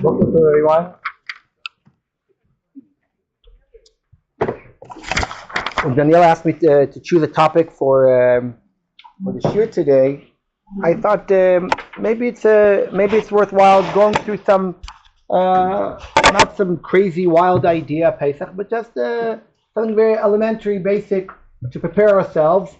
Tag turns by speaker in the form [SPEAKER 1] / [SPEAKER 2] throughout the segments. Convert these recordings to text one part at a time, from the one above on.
[SPEAKER 1] Welcome to everyone. Danielle asked me to choose a topic for the shir today. I thought maybe it's worthwhile going through some not some crazy wild idea Pesach, but just something very elementary, basic to prepare ourselves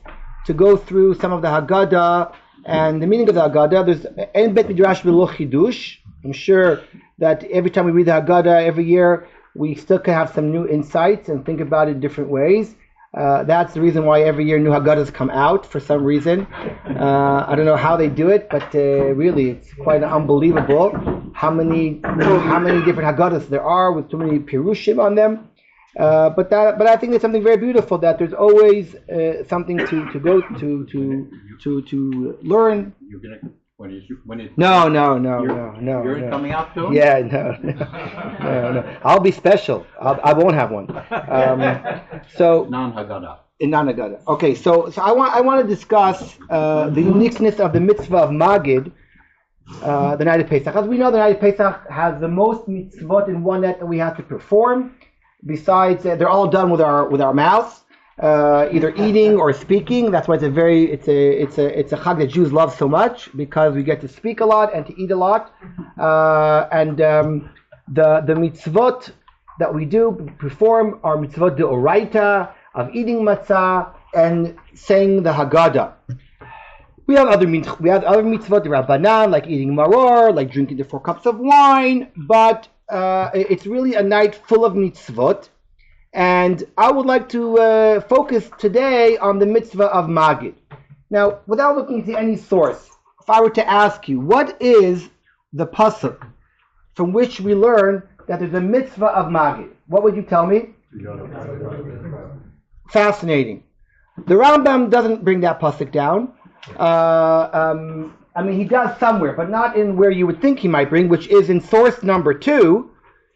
[SPEAKER 1] to go through some of the Haggadah and the meaning of the Haggadah. There's ein bet midrash v'lo chidush. I'm sure that every time we read the Haggadah every year, we still can have some new insights and think about it in different ways. That's the reason why every year new Haggadahs come out for some reason. I don't know how they do it, but really it's quite unbelievable how many different Haggadahs there are with too many pirushim on them. But I think it's something very beautiful that there's always something to go to learn.
[SPEAKER 2] You're gonna when it's
[SPEAKER 1] No.
[SPEAKER 2] You're coming out soon?
[SPEAKER 1] Yeah, no. I'll be special. I won't have one. So
[SPEAKER 2] non-Haggadah.
[SPEAKER 1] In non-Haggadah. Okay, so I want to discuss the uniqueness of the mitzvah of Magid, the night of Pesach. As we know, the night of Pesach has the most mitzvot in one night that we have to perform. Besides, they're all done with our mouths, either eating or speaking. That's why it's a chag that Jews love so much, because we get to speak a lot and to eat a lot. And the mitzvot that we do perform are mitzvot deoraita, of eating matzah and saying the Haggadah. We have other mitzvot, the Rabbanan, like eating maror, like drinking the 4 cups of wine, but it's really a night full of mitzvot, and I would like to focus today on the mitzvah of Magid. Now, without looking into any source, if I were to ask you, what is the pasuk from which we learn that there's a mitzvah of Magid? What would you tell me? Fascinating. The Rambam doesn't bring that pasuk down. I mean, he does somewhere, but not in where you would think he might bring, which is in source number 2.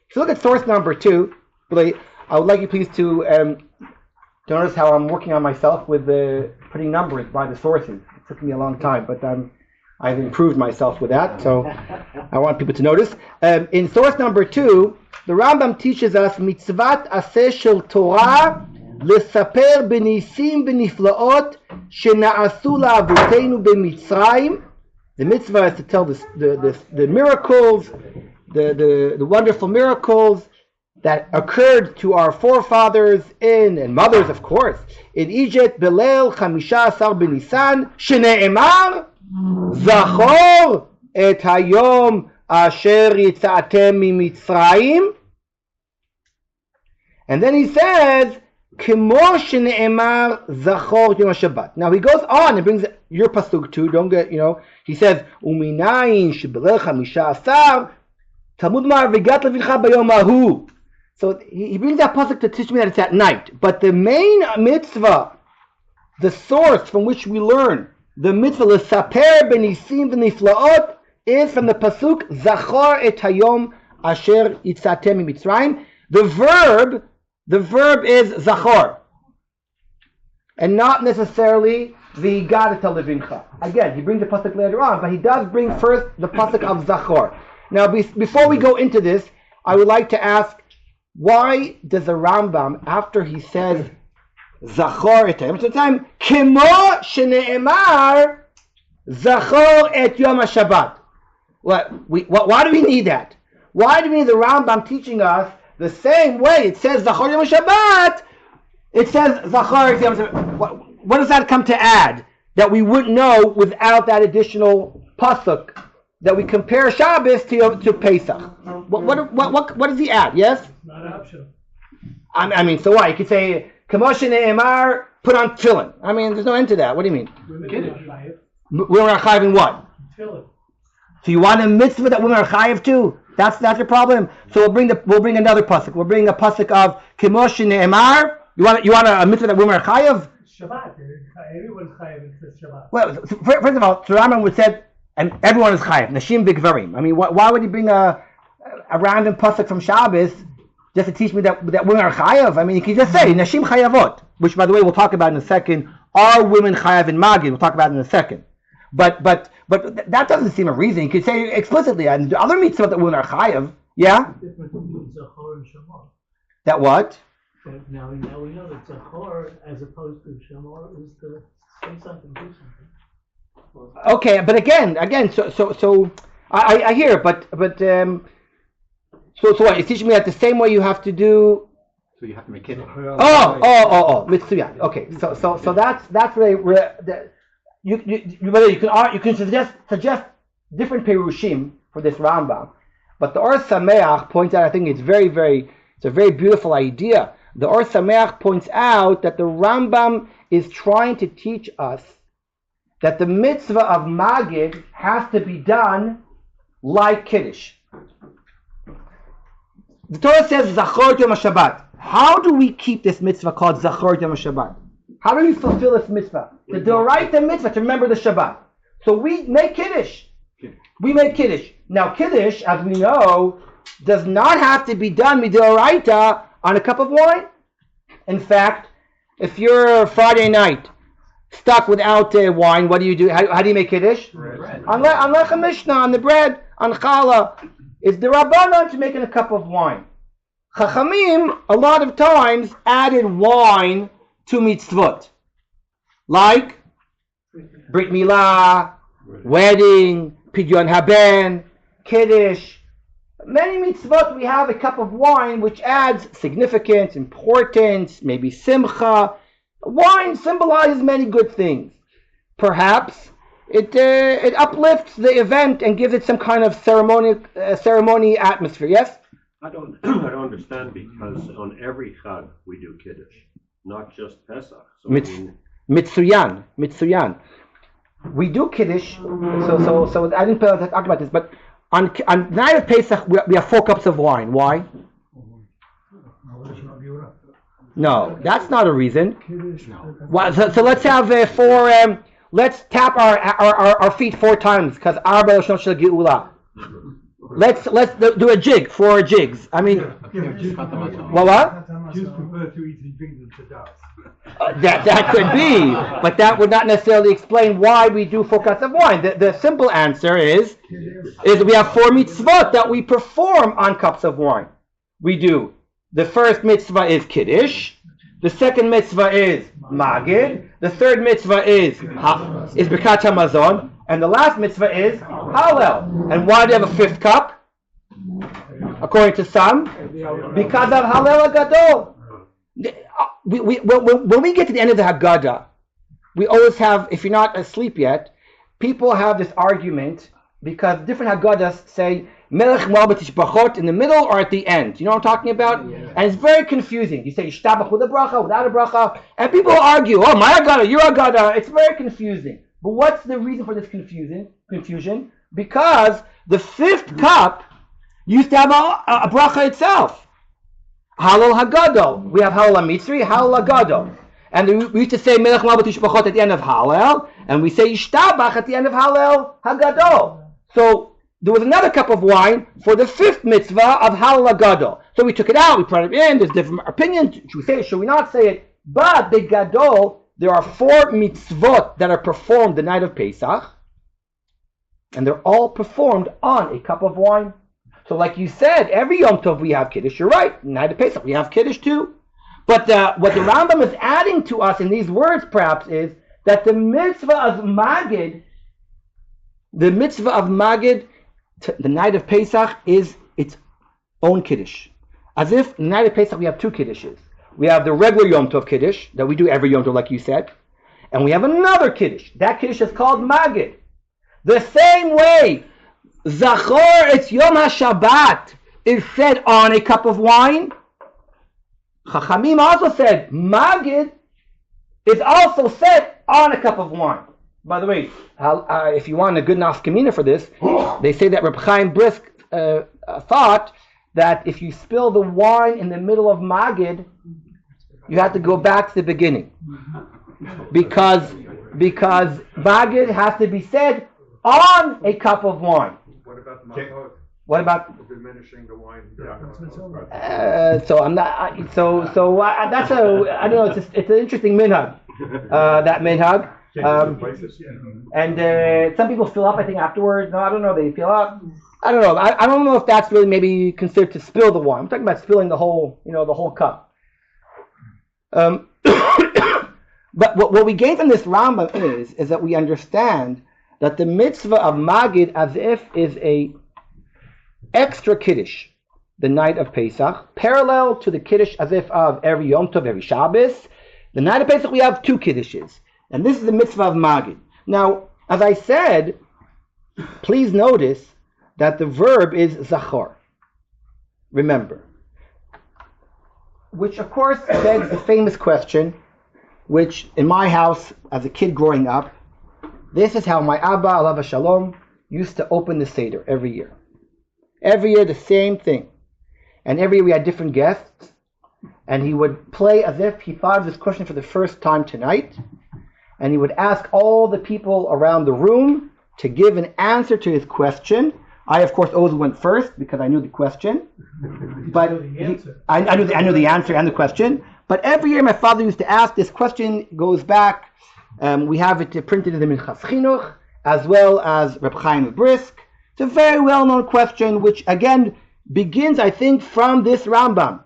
[SPEAKER 1] If you look at source number 2, really, I would like you please to notice how I'm working on myself with putting numbers by the sources. It took me a long time, but I've improved myself with that, so I want people to notice. In source number 2, the Rambam teaches us mitzvat aseh shel Torah לספר בניסים ונפלאות שנעשו לאבותינו במצרים. The mitzvah is to tell the miracles, the wonderful miracles that occurred to our forefathers and mothers, of course, in Egypt. בליל 15 בניסן שנאמר זכור את היום אשר יצאתם ממצרים. And then he says Now he goes on and brings your pasuk too. Don't get, he says, Uminayin shebelech hamisha asar Talmud mar v'gat levincha bayom ahu. So he brings that pasuk to teach me that it's at night. But the main mitzvah, the source from which we learn the mitzvah l'saper benisim v'niflaot, is from the pasuk Zachor et hayom asher yitzatem mitzrayim. The verb is zachor, and not necessarily the Gadata levincha. Again, he brings the pasuk later on, but he does bring first the pasuk of zachor. Now, before we go into this, I would like to ask, why does the Rambam, after he says zachor et hayom, kemo shene'emar zachor et yom HaShabbat? Why do we need that? Why do we need the Rambam teaching us the same way it says Zachor Yom Shabbat, it says Zachor Yom Shabbat? What does that come to add that we wouldn't know without that additional pasuk that we compare Shabbos to Pesach? What does he add? Yes?
[SPEAKER 3] Not optional.
[SPEAKER 1] I mean, so why? You could say Kamoshin Emar, put on tefillin. I mean, there's no end to that. What do you mean? Women are chayiv in what?
[SPEAKER 3] Tefillin.
[SPEAKER 1] So you want a mitzvah that women are chayiv too? That's your problem. So we'll bring another pasuk. We'll bring a pasuk of Kimosh Ne'emar. You want a mitzvah that women are chayav?
[SPEAKER 3] Shabbat. Everyone's chayav except Shabbat.
[SPEAKER 1] Well, first of all, Rambam would say, and everyone is chayav. Nashim b'gvarim. I mean, why would he bring a random pasuk from Shabbos just to teach me that women are chayav? I mean, you can just say Nashim chayavot, which, by the way, we'll talk about in a second. Are women chayav in Magid? We'll talk about it in a second. But that doesn't seem a reason. You could say explicitly, and the other mitzvah that we're not chayav. Yeah.
[SPEAKER 3] The difference between Zachor and Shamar.
[SPEAKER 1] That what?
[SPEAKER 3] Now we know that Zachor, as opposed to Shamar, is to say something, do something.
[SPEAKER 1] Okay, but again, so I hear, but so what? It's teaching me that the same way you have to do.
[SPEAKER 2] So you have to make kiddush.
[SPEAKER 1] Mitzvah. Okay, so that's where you can suggest different perushim for this Rambam, but the Or Sameach points out. I think it's a very beautiful idea. The Or Sameach points out that the Rambam is trying to teach us that the mitzvah of Magid has to be done like Kiddush. The Torah says Zachor Yom HaShabbat. How do we keep this mitzvah called Zachor Yom HaShabbat? How do we fulfill this mitzvah? To do right the mitzvah, to remember the Shabbat. So we make Kiddush. We make Kiddush. Now Kiddush, as we know, does not have to be done midoraita on a cup of wine. In fact, if you're Friday night stuck without wine, what do you do? How do you make Kiddush? On Lechem Mishnah, on the bread, on challah. It's the Rabbanan to make in a cup of wine. Chachamim, a lot of times, added wine to mitzvot. Like Brit Milah, wedding, Pidyon Haben, Kiddush. Many mitzvot we have a cup of wine which adds significance, importance, maybe simcha. Wine symbolizes many good things. Perhaps it uplifts the event and gives it some kind of ceremony atmosphere. Yes?
[SPEAKER 4] I don't understand, because on every Chag we do Kiddush, not just Pesach. So
[SPEAKER 1] Mitzuyan. We do Kiddush. So I didn't talk about this, but on the night of Pesach we have 4 cups of wine. Why? No, that's not a reason. Well, so let's have 4. Let's tap our feet 4 times, because Arba Lashon Shel Geula. Let's do a jig, 4 jigs. I mean, what?
[SPEAKER 3] Jews prefer to eat and drink than to dance.
[SPEAKER 1] That could be, but that would not necessarily explain why we do 4 cups of wine. The simple answer is we have 4 mitzvot that we perform on cups of wine. We do. The first mitzvah is Kiddush. The second mitzvah is Magid. The third mitzvah is Birkat HaMazon. And the last mitzvah is Hallel. And why do you have a 5th cup? According to some, because of Hallel HaGadol. When we get to the end of the Haggadah, we always have, if you're not asleep yet, people have this argument because different Haggadahs say Melech Moabit Tishbachot in the middle or at the end. You know what I'm talking about? Yeah. And it's very confusing. You say Yishtabach with a bracha, without a bracha, and people argue, oh, my Haggadah, your Haggadah. It's very confusing. But what's the reason for this confusion? Because the 5th cup used to have a bracha itself. Halal Hagadol. We have Halal HaMitzri, Halal Hagadol. And we used to say Melech Moabit Tishbachot at the end of Hallel, and we say Yishtabach at the end of Hallel Hagadol. So there was another cup of wine for the 5th mitzvah of Hallel Hagadol. So we took it out, we put it in, there's different opinions. Should we say it, should we not say it? But the Gadol, there are 4 mitzvot that are performed the night of Pesach, and they're all performed on a cup of wine. So like you said, every Yom Tov we have Kiddush. You're right, night of Pesach we have Kiddush too. But what the Rambam is adding to us in these words perhaps is that the mitzvah of Magid, the night of Pesach is its own Kiddush. As if the night of Pesach we have 2 Kiddushes. We have the regular Yom Tov Kiddush that we do every Yom Tov like you said. And we have another Kiddush. That Kiddush is called Magid. The same way Zachor it's Yom HaShabbat is said on a cup of wine. Chachamim also said Magid is also said on a cup of wine. By the way, if you want a good nafkamina for this, they say that Reb Chaim Brisk thought that if you spill the wine in the middle of Magid, you have to go back to the beginning. Because Magid has to be said on a cup of wine.
[SPEAKER 5] What about the Mahot?
[SPEAKER 1] What about
[SPEAKER 5] diminishing the wine?
[SPEAKER 1] So I'm not. That's a. I don't know. It's an interesting minhag. That minhag. And some people fill up, I think, afterwards. No, I don't know. They fill up. I don't know. I don't know if that's really maybe considered to spill the wine. I'm talking about spilling the whole, the whole cup. But what we gain from this Rambam is that we understand that the mitzvah of Magid as if is a extra Kiddush the night of Pesach, parallel to the Kiddush as if of every Yom Tov, every Shabbos. The night of Pesach we have 2 Kiddushes, and this is the mitzvah of Magid. Now, as I said, please notice that the verb is zachor. Remember. Which of course begs the famous question, which in my house as a kid growing up, this is how my Abba, alav shalom, used to open the Seder every year. Every year the same thing. And every year we had different guests, and he would play as if he thought of this question for the first time tonight, and he would ask all the people around the room to give an answer to his question. I, of course, always went first because I knew the question. But I knew the answer and the question. But every year my father used to ask, this question goes back, we have it printed in the Minchas Chinuch, as well as Reb Chaim Brisk. It's a very well-known question, which again begins, I think, from this Rambam.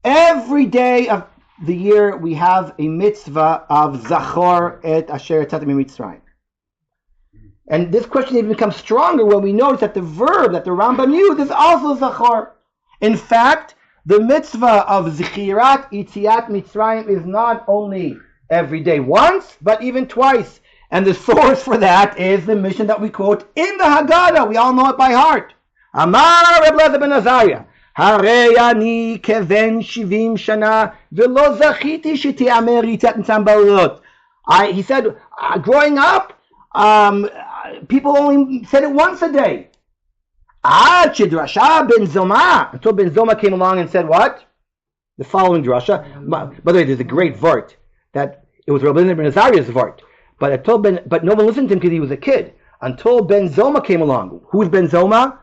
[SPEAKER 1] Every day of the year we have a mitzvah of Zachor et Asher Yatzatem Mitzrayim. And this question even becomes stronger when we notice that the verb that the Rambam used is also Zachor. In fact, the mitzvah of Zichirat Yitziat Mitzrayim is not only every day once, but even twice. And the source for that is the mission that we quote in the Haggadah. We all know it by heart. Amar Reb Elazar ben Azariah, Harei ani keven 70 shana velo zachiti shetiamer yitzat mitzrayim ba'orot. He said, growing up, people only said it once a day. Ad shedrasha ben Zoma, until Ben Zoma came along and said what? The following drasha. By the way, there's a great vart that it was Reb Elazar ben Azariah's vart, but no one listened to him because he was a kid. Until Ben Zoma came along. Who's Ben Zoma?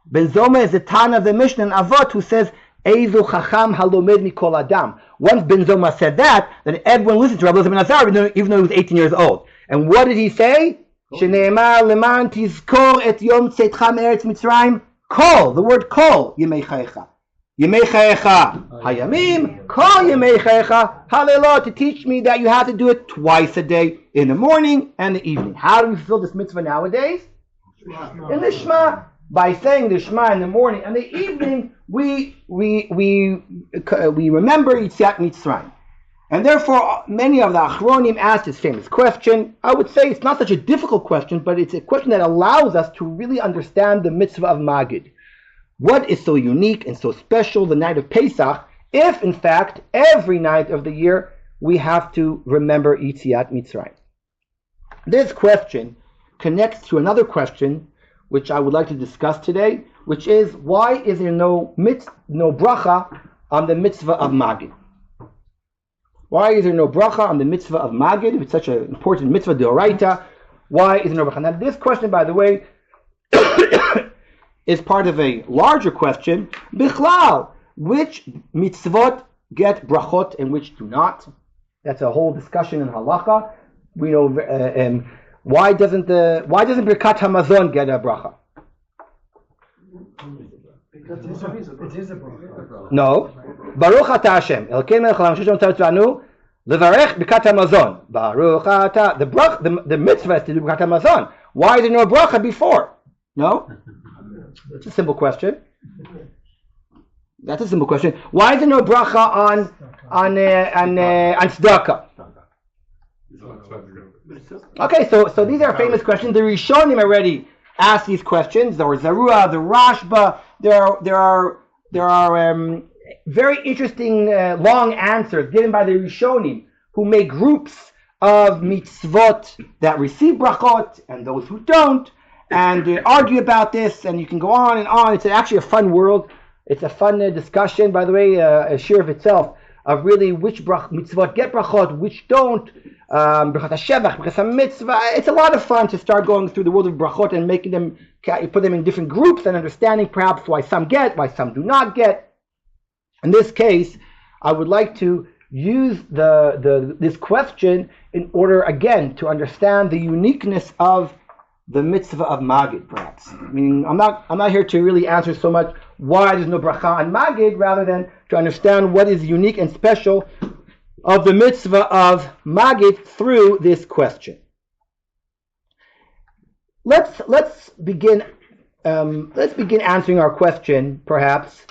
[SPEAKER 1] Ben Zoma is the Tana of the Mishnah in Avot who says, Eizu chacham halomed mikol adam. Once Ben Zoma said that, then everyone listened to Rabbi Elazar ben Azariah, even though he was 18 years old. And what did he say? Shene'emar leman tizkor et yom tzetcha me'eretz Mitzrayim. Kol, the word kol, yemei chayecha. Yemei chayecha hayamim, kol yemei chayecha halelot, to teach me that you have to do it twice a day, in the morning and the evening. How do we fulfill this mitzvah nowadays? In the Shema. By saying the Shema in the morning and the evening, we remember Yitziat Mitzrayim. And therefore, many of the Achronim asked this famous question. I would say it's not such a difficult question, but it's a question that allows us to really understand the mitzvah of Magid. What is so unique and so special the night of Pesach, if in fact every night of the year we have to remember Yitziat Mitzrayim? This question connects to another question which I would like to discuss today, which is, why is there no bracha on the mitzvah of Magid? Why is there no bracha on the mitzvah of Magid? It's such an important mitzvah d'oraita. Why is there no bracha? Now, this question, by the way, is part of a larger question. Bichlal, which mitzvot get brachot and which do not? That's a whole discussion in halacha. We know why doesn't Birkat Hamazon get a bracha?
[SPEAKER 3] Because it is a bracha.
[SPEAKER 1] No. Baruch Ata Hashem. Elkein melech haolam sheshon tzartzvanu levarech Birkat Hamazon. Baruch Ata. The mitzvah is to do Birkat Hamazon. Why is there no bracha before? No. It's a simple question. That's a simple question. Why is there no bracha on tzedakah? Okay, so these are famous questions. The Rishonim already asked these questions. There was Zarua, the Rashba. There are very interesting long answers given by the Rishonim, who make groups of mitzvot that receive brachot and those who don't, and argue about this. And you can go on and on. It's actually a fun world. It's a fun discussion, by the way, a shir of itself, of really which mitzvot get brachot, which don't. Brachat HaShevach, Brachat HaMitzvah. It's a lot of fun to start going through the world of brachot and making them, put them in different groups and understanding perhaps why some get, why some do not get. In this case, I would like to use this question in order again to understand the uniqueness of the mitzvah of Magid, perhaps. Meaning, I'm not here to really answer so much why there's no bracha on Magid, rather than to understand what is unique and special of the mitzvah of Magid through this question. Let's begin answering our question, perhaps,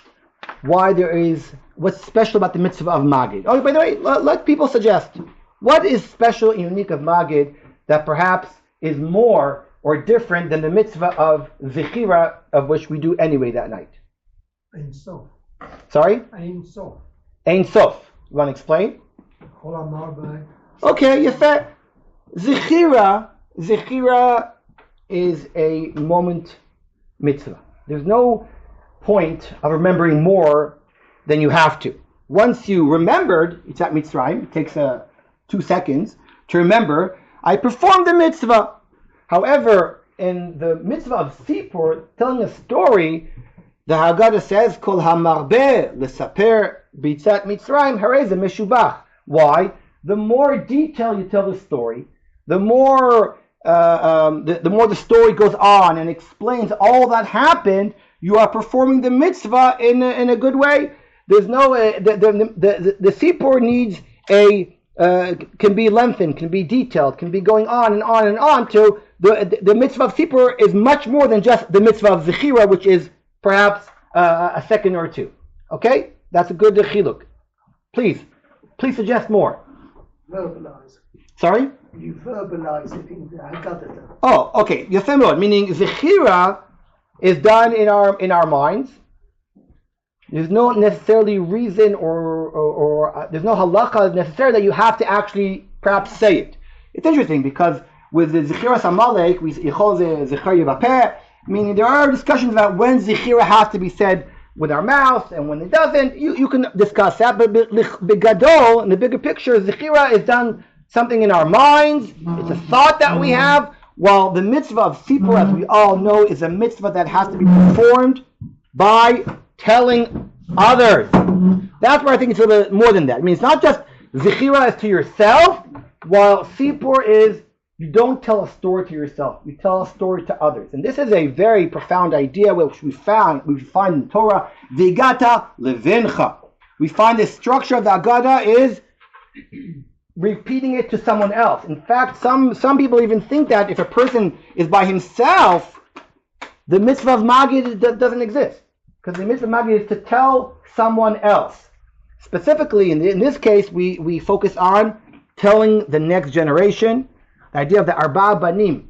[SPEAKER 1] what's special about the mitzvah of Magid. Oh, by the way, let people suggest what is special and unique of Magid that perhaps is more or different than the mitzvah of Zechira, of which we do anyway that night.
[SPEAKER 3] Ein Sof.
[SPEAKER 1] Sorry?
[SPEAKER 3] Ein Sof.
[SPEAKER 1] Ein Sof. You want to explain?
[SPEAKER 3] Chol Amar B'Ai.
[SPEAKER 1] Okay, Yefeh. Zechira is a moment mitzvah. There's no point of remembering more than you have to. Once you remembered, it's at Mitzrayim, it takes 2 seconds to remember, I performed the mitzvah. However, in the mitzvah of Sipur, telling a story, the Haggadah says, Kol hamarbe lesaper bitzat Mitzrayim harei ze meshubach. Why? The more detail you tell the story, the more the story goes on and explains all that happened, you are performing the mitzvah in a good way. There's no the Sipur needs can be lengthened, can be detailed, can be going on and on and on. To the mitzvah of Sipur is much more than just the mitzvah of Zechira, which is perhaps a second or two. Okay, that's a good chiluk. Please suggest more.
[SPEAKER 3] Verbalize.
[SPEAKER 1] Sorry?
[SPEAKER 3] You verbalize it in the Haggadah.
[SPEAKER 1] Oh, okay. Yafeh mod. Meaning Zechira is done in our minds. There's no necessarily reason or there's no halacha necessary that you have to actually perhaps say it. It's interesting because with the Zechiras Amalek, we yichol Zechir Yevapeh, meaning there are discussions about when Zechira has to be said with our mouth and when it doesn't. You can discuss that, but Begadol, in the bigger picture, Zechira is done something in our minds. It's a thought that we have, while the mitzvah of Sipur, as we all know, is a mitzvah that has to be performed by telling others. That's where I think it's a little bit more than that. I mean, it's not just Zechira is to yourself, while Sipur is you don't tell a story to yourself, you tell a story to others. And this is a very profound idea which we find in Torah, V'igata levincha. We find the structure of the Haggadah is repeating it to someone else. In fact, some people even think that if a person is by himself, the mitzvah of Magid doesn't exist. Because the mitzvah of Magid is to tell someone else. Specifically, in this case, we focus on telling the next generation. The idea of the Arba Banim.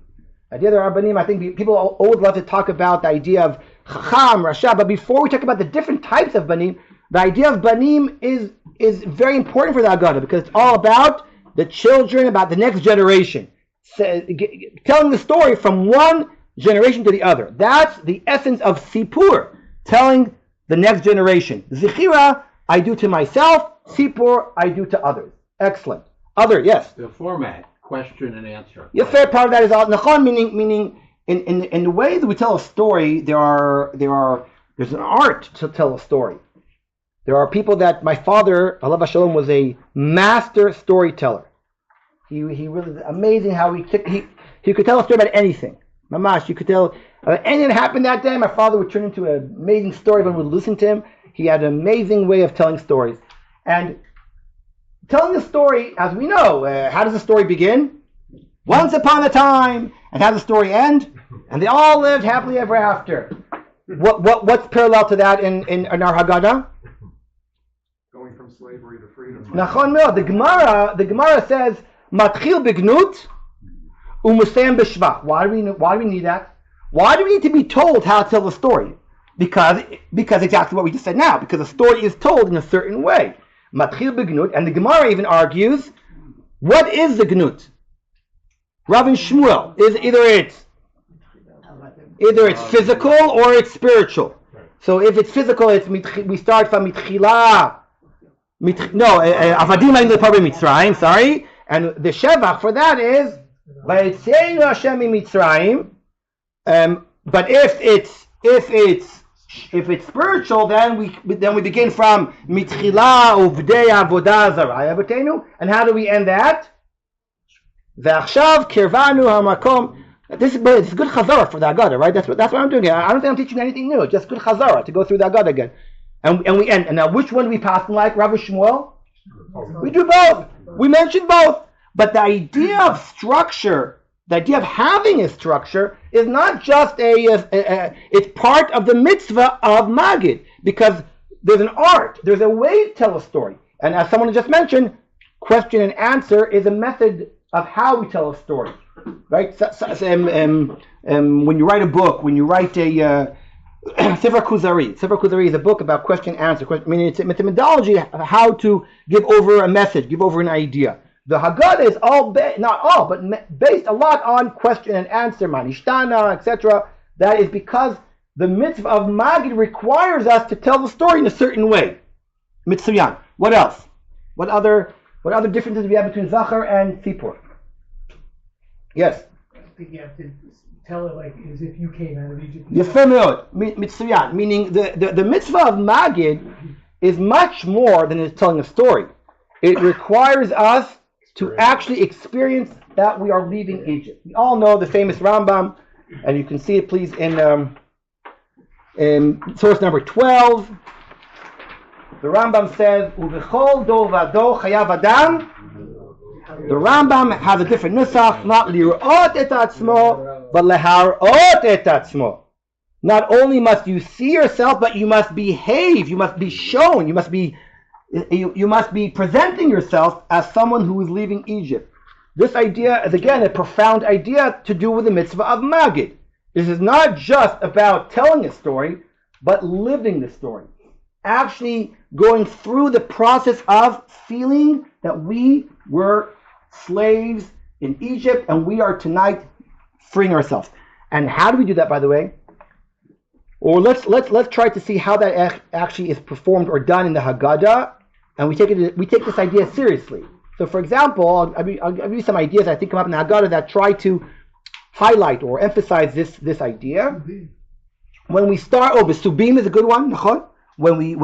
[SPEAKER 1] The idea of the Arba Banim, I think people always love to talk about the idea of Chacham, Rasha, but before we talk about the different types of Banim, the idea of Banim is very important for the Haggadah because it's all about the children, about the next generation. Telling the story from one generation to the other. That's the essence of Sipur, telling the next generation. Zechira, I do to myself. Sipur, I do to others. Excellent. Other, yes?
[SPEAKER 2] The format, question and answer.
[SPEAKER 1] Your fair part of that is all Nachon, meaning in the way that we tell a story, there's an art to tell a story. There are people that my father, alav shalom, was a master storyteller. He really amazing how he could tell a story about anything. Mamash, you could tell anything that happened that day. My father would turn into an amazing story when we would listen to him. He had an amazing way of telling stories. And telling the story, as we know, how does the story begin? Once upon a time. And how does the story end? And they all lived happily ever after. What's parallel to that in our Haggadah?
[SPEAKER 5] Going from slavery to freedom.
[SPEAKER 1] Nachon meo. The Gemara says, Matchil bignut umusayim b'shvach. Why do we need that? Why do we need to be told how to tell the story? Because exactly what we just said now. Because the story is told in a certain way. Matchil bignut, and the Gemara even argues, what is the gnut? Rav and Shmuel is either it's physical or it's spiritual. So if it's physical, we start from mitchila. Avadim in the Tabory Mitzrayim. Sorry, and the shevach for that is Vayetzeinu Hashem Mitzrayim. But if it's If it's spiritual, then we begin from Mitchila Uvdei Avodah Zarah Avotenu. And how do we end that? Ve'achshav kirvanu hamakom. This is good chazara for the Agada, right? That's what I'm doing here. I don't think I'm teaching anything new. Just good chazara to go through the Agada again. And we end. And now, which one do we pass like Rav Shmuel? We do both. We mentioned both. But the idea of structure, the idea of having a structure, is not just it's part of the mitzvah of Magid, because there's an art, there's a way to tell a story. And as someone just mentioned, question and answer is a method of how we tell a story, right? When you write a book, when you write a Sefer Kuzari is a book about question and answer. Meaning it's a methodology of how to give over a message, give over an idea. The Haggadah is not all, but based a lot on question and answer, manishtana, etc. That is because the mitzvah of Magid requires us to tell the story in a certain way. Mitzvah. What else? What other differences do we have between Zachar and Tzipor? Yes.
[SPEAKER 3] I think you have to tell it like as if you came out of Egypt.
[SPEAKER 1] Mitzvah, meaning the mitzvah of Magid is much more than just telling a story. It requires us to actually experience that we are leaving Egypt. We all know the famous Rambam, and you can see it, please, in source number 12. The Rambam says, "Uvechol do vado chayav adam." The Rambam has a different nusach, not lirot et atzmo, but leharot et atzmo. Not only must you see yourself, but you must behave. You must be shown. You must be presenting yourself as someone who is leaving Egypt. This idea is, again, a profound idea to do with the mitzvah of Magid. This is not just about telling a story, but living the story. Actually going through the process of feeling that we were slaves in Egypt and we are tonight freeing ourselves. And how do we do that, by the way? Or let's try to see how that actually is performed or done in the Haggadah, and we take this idea seriously. So, for example, I'll give you some ideas I think come up in the Haggadah that try to highlight or emphasize this idea. When we start, Besubim is a good one. When we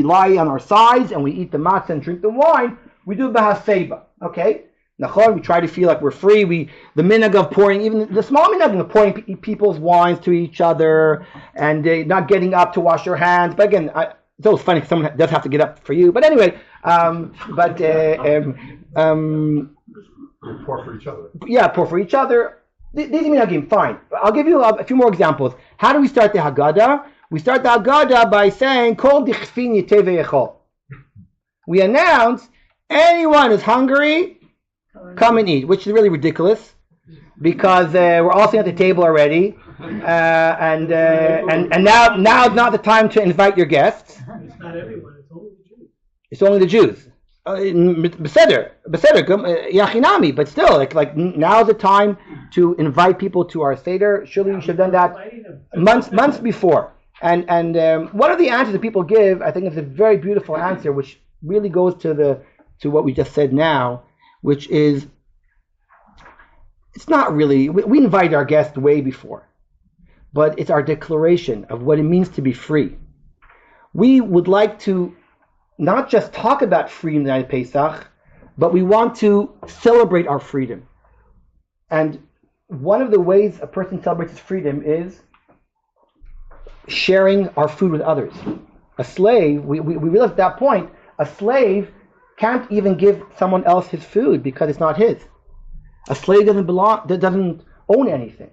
[SPEAKER 1] lie on our sides and we eat the matzah and drink the wine, we do bahaseba. Okay. We try to feel like we're free. The minhag of pouring, even the small minhag of pouring people's wines to each other, and not getting up to wash your hands. But again, it's always funny. Someone does have to get up for you. But anyway,
[SPEAKER 5] Pour for each other.
[SPEAKER 1] Yeah, pour for each other. These are minhagim. Fine. I'll give you a few more examples. How do we start the Haggadah? We start the Haggadah by saying, "Kol dichfin yiteh ve'echol." We announce anyone who's hungry, come and eat, which is really ridiculous because we're all sitting at the table already, and now is not the time to invite your guests.
[SPEAKER 3] It's not everyone. It's only the Jews.
[SPEAKER 1] It's only the Jews. Beseder, yachinami, but still, like now is the time to invite people to our seder. Surely you should have done that months before. And one of the answers that people give, I think, is a very beautiful answer, which really goes to what we just said now, which is, it's not really, we invite our guests way before, but it's our declaration of what it means to be free. We would like to not just talk about freedom the night of Pesach, but we want to celebrate our freedom. And one of the ways a person celebrates his freedom is sharing our food with others. A slave, we realize at that point, a slave can't even give someone else his food because it's not his. A slave doesn't own anything.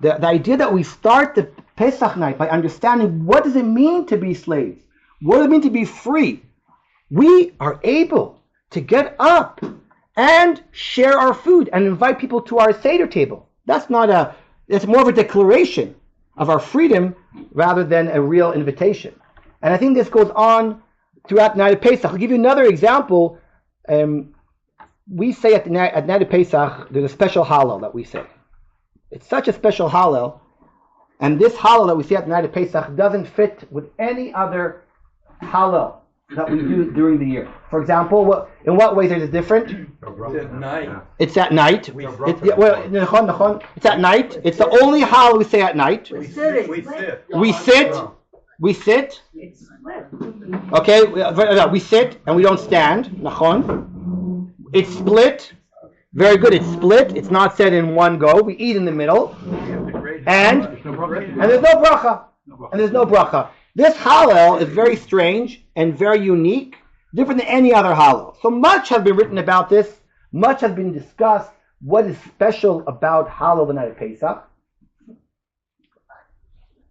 [SPEAKER 1] The idea that we start the Pesach night by understanding what does it mean to be slaves, what does it mean to be free, we are able to get up and share our food and invite people to our Seder table. It's more of a declaration of our freedom rather than a real invitation. And I think this goes on throughout the night of Pesach. I'll give you another example. We say at night of Pesach, there's a special Hallel that we say. It's such a special Hallel, and this Hallel that we say at the night of Pesach doesn't fit with any other Hallel that we do during the year. For example, in what ways is it different?
[SPEAKER 5] At night.
[SPEAKER 1] It's at night.
[SPEAKER 5] We
[SPEAKER 1] It's at night. It's the only hallel we say at night.
[SPEAKER 5] We sit.
[SPEAKER 1] We sit.
[SPEAKER 6] It's split.
[SPEAKER 1] Okay, we sit and we don't stand. Nachon. It's split. Very good. It's split. It's not said in one go. We eat in the middle. And there's no bracha. And there's no bracha. This hallel is very strange and very unique, different than any other hallel. So much has been written about this. Much has been discussed. What is special about hallel the night of Pesach?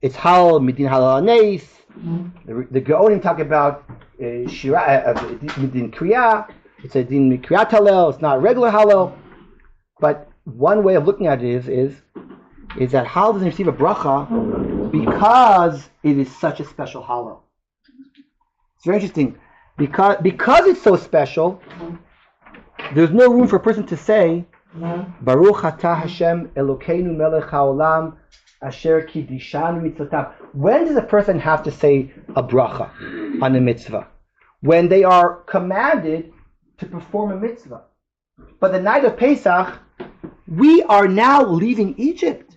[SPEAKER 1] It's hallel midin hallel anes. The Gaonim talk about midin kriya. It's a din kriyat hallel. It's not regular hallel. But one way of looking at it is that hallel doesn't receive a bracha because it is such a special hallel. It's very interesting. Because it's so special, there's no room for a person to say, Baruch atah Hashem Elokeinu melech haolam asher kiddishanu mitzvotav. When does a person have to say a bracha on a mitzvah? When they are commanded to perform a mitzvah. But the night of Pesach, we are now leaving Egypt.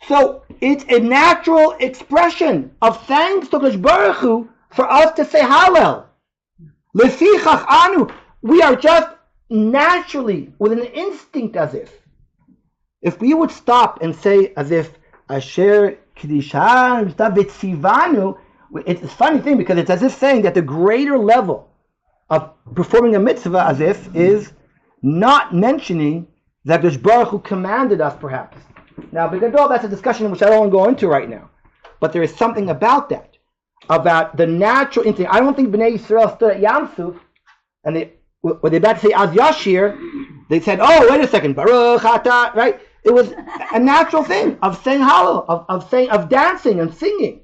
[SPEAKER 1] So it's a natural expression of thanks to Kadosh Baruch Hu for us to say Hallel. Lefichach anu. We are just naturally, with an instinct, as if we would stop and say as if Asher Kiddishan Vitzivanu. It's a funny thing because it's as if saying that the greater level of performing a mitzvah as if is not mentioning that Kadosh Baruch Hu commanded us, perhaps. Now, B'Gadol, that's a discussion which I don't want to go into right now. But there is something about that, about the natural instinct. I don't think Bnei Yisrael stood at Yam Suf, and when they about to say Az Yashir, they said, "Oh, wait a second, Baruch Atah," right? It was a natural thing of saying Hallel, of dancing and singing,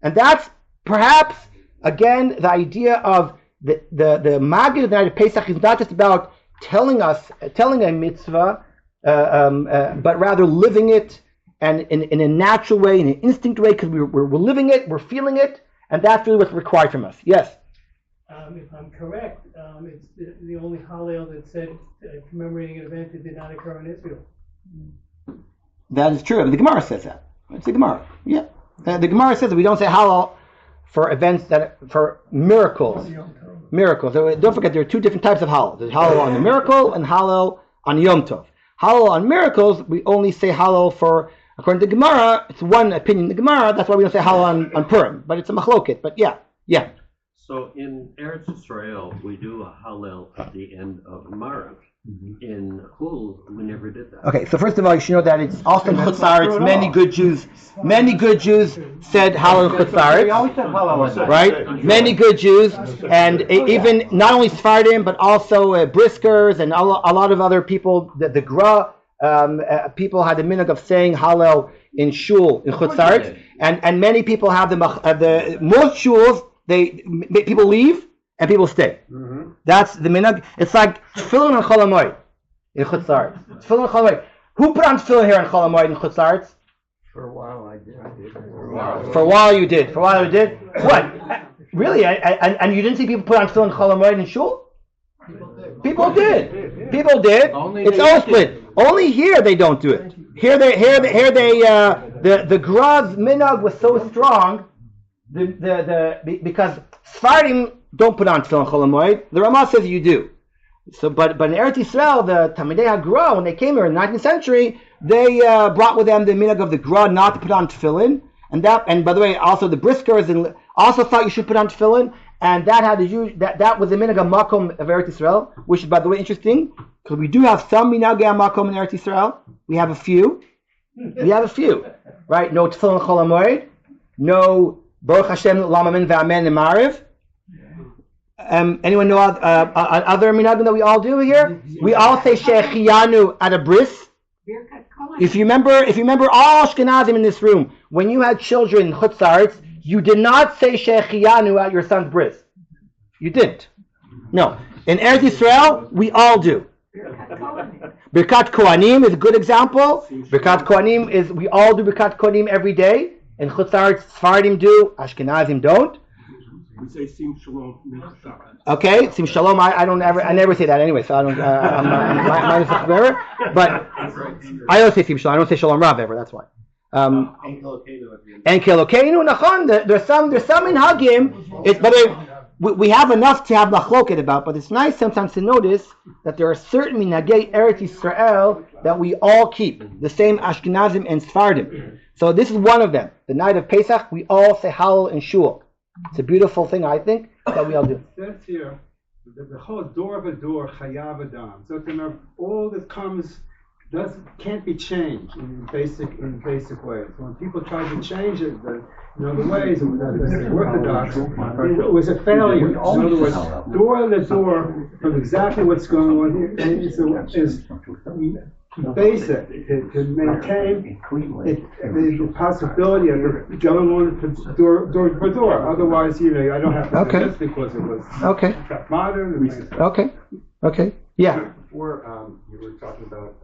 [SPEAKER 1] and that's perhaps again the idea of the Magid of the night of Pesach is not just about telling a mitzvah. But rather living it and in a natural way, in an instinct way, because we're living it, we're feeling it, and that's really what's required from us. Yes?
[SPEAKER 3] If I'm correct, it's the only Hallel that said commemorating an event that did not occur in Israel.
[SPEAKER 1] That is true. The Gemara says that. It's the Gemara. Yeah. The Gemara says that we don't say Hallel for events for miracles. Miracles. So don't forget, there are two different types of Hallel. There's Hallel on the miracle and Hallel on Yom Tov. Hallel on miracles, we only say Hallel for, according to Gemara, it's one opinion in the Gemara, that's why we don't say Hallel on Purim. But it's a machloket. But yeah.
[SPEAKER 4] So in Eretz Israel, we do a Hallel at the end of Marav. In Hul, we never did that.
[SPEAKER 1] Okay, so first of all, you should know that it's also in Chutz La'aretz. Many good Jews said Hallel in Chutz La'aretz. Right? Many good Jews, and even not only Sfardim, but also Briskers and a lot of other people. The Gra people had the minhag of saying Hallel in Shul in Chutz La'aretz, and many people have the most shuls. People leave and people stay. Mm-hmm. That's the minhag. It's like tefillin and chol hamoed in Chutz La'aretz. Tefillin and chol hamoed. Who put on tefillin here in chol hamoed in Chutz La'aretz?
[SPEAKER 5] For a while I did.
[SPEAKER 1] For a while you did. What? Really? And you didn't see people put on tefillin and chol hamoed in shul? People did. It's all split. Only here they don't do it. Here they the Grav's minhag was so strong. Because Sfardim don't put on tefillin chol hamoed. The Ramah says you do. So, but in Eretz Yisrael, the Talmidei HaGra, when they came here in the 19th century, they brought with them the minhag of the Gra not to put on tefillin, and by the way, also the Briskers also thought you should put on tefillin, and that was the minhag of Makom of Eretz Yisrael, which is, by the way, interesting because we do have some minhagei Makom in Eretz Yisrael. We have a few, right? No tefillin chol hamoed, no Baruch Hashem Lamamin V'Amen and Mariv. Anyone know other minhagim that we all do here? We all say Shechianu at a bris. If you remember all Ashkenazim in this room, when you had children in Chutz La'aretz, you did not say Shechianu at your son's bris. You didn't. No. In Eretz Yisrael, we all do. Birkat Kohanim is a good example. Birkat Kohanim we all do Birkat Kohanim every day. In Chutz La'aretz, Sfardim do, Ashkenazim don't.
[SPEAKER 6] We say Sim Shalom.
[SPEAKER 1] Okay, Sim Shalom. I never say that anyway, so I don't. I'm minus but I don't say Sim Shalom. I don't say Shalom Rav ever. That's why. And Kelokeinu, Nachon. There's some in Hagim. It's but we have enough to have machloket about. But it's nice sometimes to notice that there are certain minhagei Eretz Yisrael that we all keep. The same Ashkenazim and Sfardim. So this is one of them. The night of Pesach, we all say Hallel and Shul. It's a beautiful thing, I think, that we all do.
[SPEAKER 6] It says here, the whole door of a door, chayav adam. So remember, all that comes can't be changed in basic ways. When people try to change it, the ways of the Orthodox, it was a failure. In other words, door to door from exactly what's going on is basic to maintain the possibility of going on door per door. Otherwise, I don't have to do this because it was modern.
[SPEAKER 1] Okay. Yeah.
[SPEAKER 7] Before you were talking about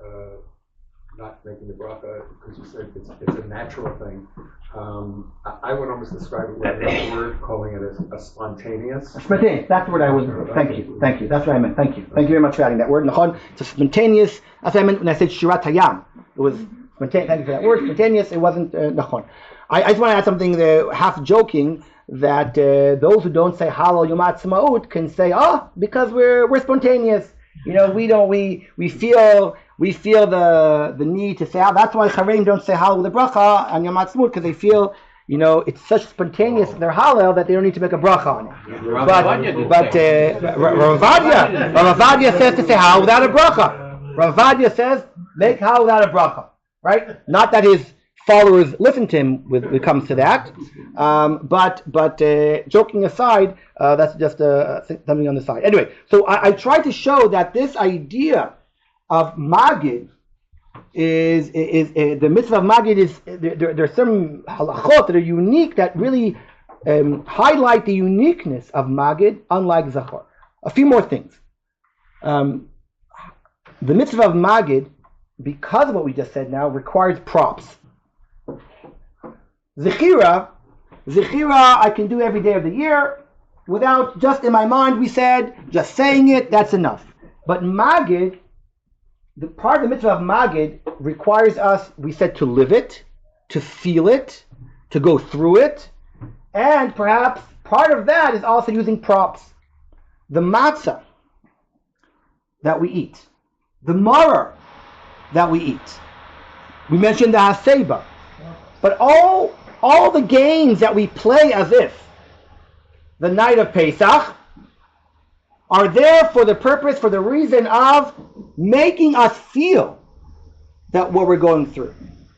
[SPEAKER 7] not making the bracha because you said it's a natural thing. I would almost describe it with another word, calling it a spontaneous.
[SPEAKER 1] Spontaneous. That's the word I was. Thank you. That's what I meant. Thank you very much for adding that word. Nachon. It's a spontaneous. That's what I meant when I said shirat hayam. It was spontaneous. Thank you for that word. Spontaneous. It wasn't nachon. I just want to add something, half joking, that those who don't say Hallel Yom Ha'atzmaut can say, because we're spontaneous. We feel the need to say, that's why Chareim don't say Hallel with a bracha on Yom Ha'atzmaut, because they feel, it's such spontaneous in their Hallel that they don't need to make a bracha on it. But Rav Aviad says to say Hallel without a bracha. Rav Aviad says, make Hallel without a bracha. Right? Not that his followers listen to him when it comes to that. But joking aside, that's just something on the side. Anyway, so I tried to show that this idea of Magid is the mitzvah of Magid is there are some halachot that are unique that really highlight the uniqueness of Magid, unlike Zachor. A few more things. The mitzvah of Magid, because of what we just said now, requires props. Zechira I can do every day of the year without, just in my mind, we said, just saying it, that's enough. But Magid, the part of the mitzvah of Magid requires us, we said, to live it, to feel it, to go through it, and perhaps part of that is also using props. The matzah that we eat, the maror that we eat. We mentioned the haseba. But all the games that we play as if the night of Pesach are there for the reason of making us feel that what we're going through.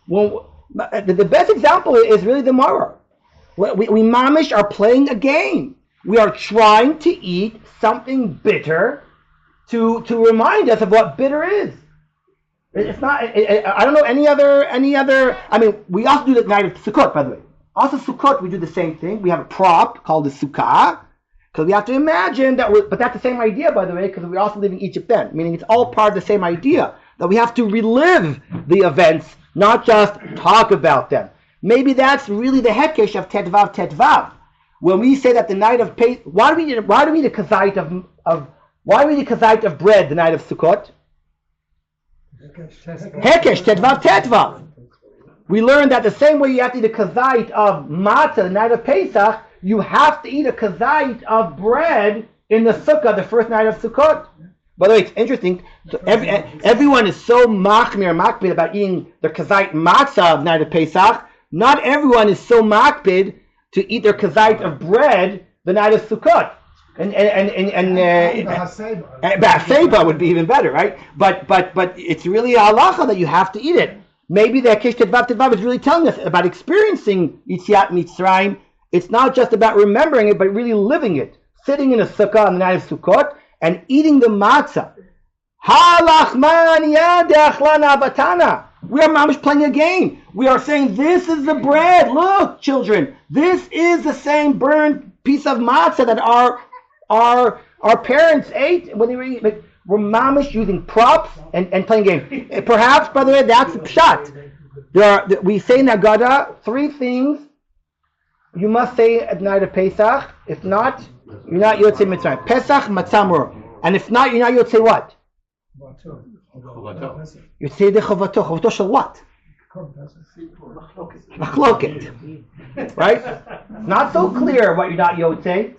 [SPEAKER 1] The best example is really the maror. We mamish are playing a game. We are trying to eat something bitter to remind us of what bitter is. It's not. I don't know any other. I mean, we also do the night of Sukkot, by the way. Also, Sukkot, we do the same thing. We have a prop called the sukkah, because we have to imagine that. But that's the same idea, by the way, because we also live in Egypt then. Meaning, it's all part of the same idea that we have to relive the events, not just talk about them. Maybe that's really the hekesh of tetvav. When we say that the night of Pesach, why do we need a kazait of bread the night of Sukkot? Hekesh, tetvav. We learned that the same way you have to eat a kazait of matzah the night of Pesach, you have to eat a kazait of bread in the sukkah the first night of Sukkot. By the way, it's interesting. So everyone is so makbid about eating the kazait matzah of the night of Pesach. Not everyone is so makbid to eat their kazait of bread the night of Sukkot. And Haseba would be even better, right? But it's really a halacha that you have to eat it. Maybe the Hekesh Tedvav is really telling us about experiencing Yitziat Mitzrayim. It's not just about remembering it, but really living it. Sitting in a sukkah on the night of Sukkot and eating the matzah. We are mamish playing a game. We are saying, this is the bread. Look, children, this is the same burned piece of matzah that our parents ate when they were eating. We're mamish using props and playing games. Perhaps, by the way, that's pshat. We say in Haggadah 3 things you must say at the night of Pesach. If not, you're not Yotzei Mitzrayim. Pesach Matzah Maror. And if not, you're not Yotzei what? You say the Chovato. Chovato shall what? Machloket. Right? Not so clear what you're not Yotzei.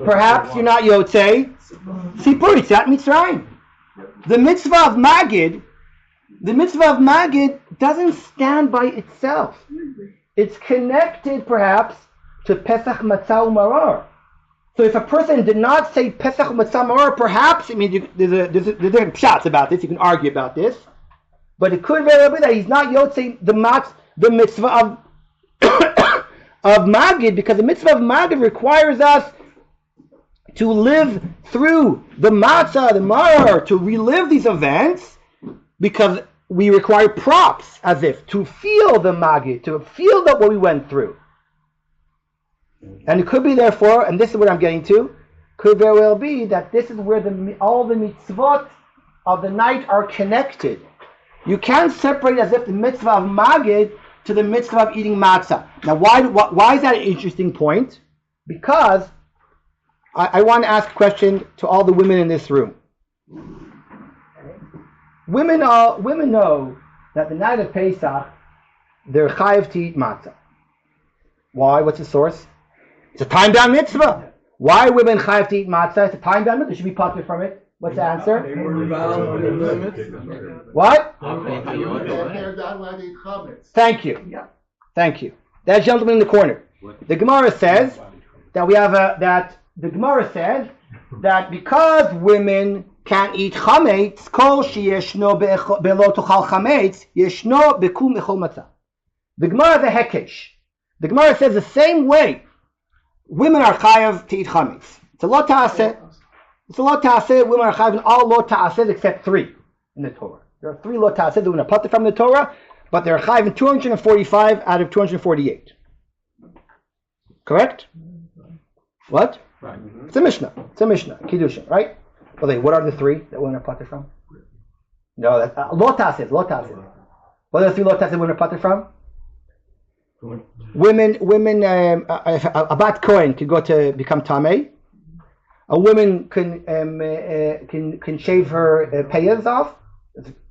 [SPEAKER 1] Perhaps you're not Yotzei Sipur Yitzat Mitzrayim. The mitzvah of Magid doesn't stand by itself. It's connected perhaps to Pesach Matzah Maror. So if a person did not say Pesach Matzah Maror, perhaps, I mean, there's different pshat about this, you can argue about this, but it could very well be that he's not Yotzei the mitzvah of of Magid, because the mitzvah of Magid requires us to live through the matzah, the maror, to relive these events, because we require props, as if, to feel the Magid, to feel that what we went through. And it could be, therefore, and this is what I'm getting to, could very well be that this is where all the mitzvot of the night are connected. You can't separate as if the mitzvah of Magid to the mitzvah of eating matzah. Now, why is that an interesting point? Because I want to ask a question to all the women in this room. Women know that the night of Pesach, they're chayav to eat matzah. Why? What's the source? It's a time-bound mitzvah. Why are women chayav to eat matzah? It's a time-bound mitzvah. They should be potter from it. What's the answer? What? Thank you. Thank you. That gentleman in the corner. The Gemara says that the Gemara says that because women can't eat chametz, kol sheyeshno be'lo tochal chametz, yeshno bekum echol matzah. The Gemara is a hekesh. The Gemara says the same way women are chayav to eat chametz. It's a lo ta'aseh. It's a lo ta'aseh. Women are chayav in all lo ta'aseh except 3 in the Torah. There are 3 lo ta'aseh that women are potter from the Torah, but they're chayav in 245 out of 248. Correct? What?
[SPEAKER 2] Right.
[SPEAKER 1] It's a Mishnah. Kiddushin, right? Well, what are the 3 that women are potter from? No, that's lo ta'aseh. What are the 3 lo ta'aseh women are potter from? Women. A bat kohen can go to become tamei. A woman can shave her payas off.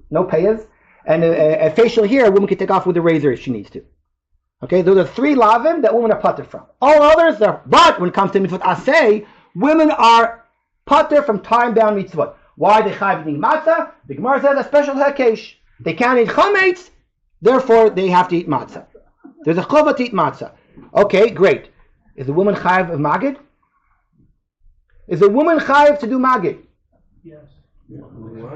[SPEAKER 1] No payas. And a facial hair, a woman can take off with a razor if she needs to. Okay, those are 3 lavim that women are potter from. All others are, but when it comes to mitzvot aseh, women are potter from time-bound mitzvot. Why they chayav eating matzah? The Gemara says a special hekesh. They can't eat chametz, therefore they have to eat matzah. There's a chova to eat matzah. Okay, great. Is the woman chayav of Magid? Is a woman chayav to do Magid?
[SPEAKER 3] Yes.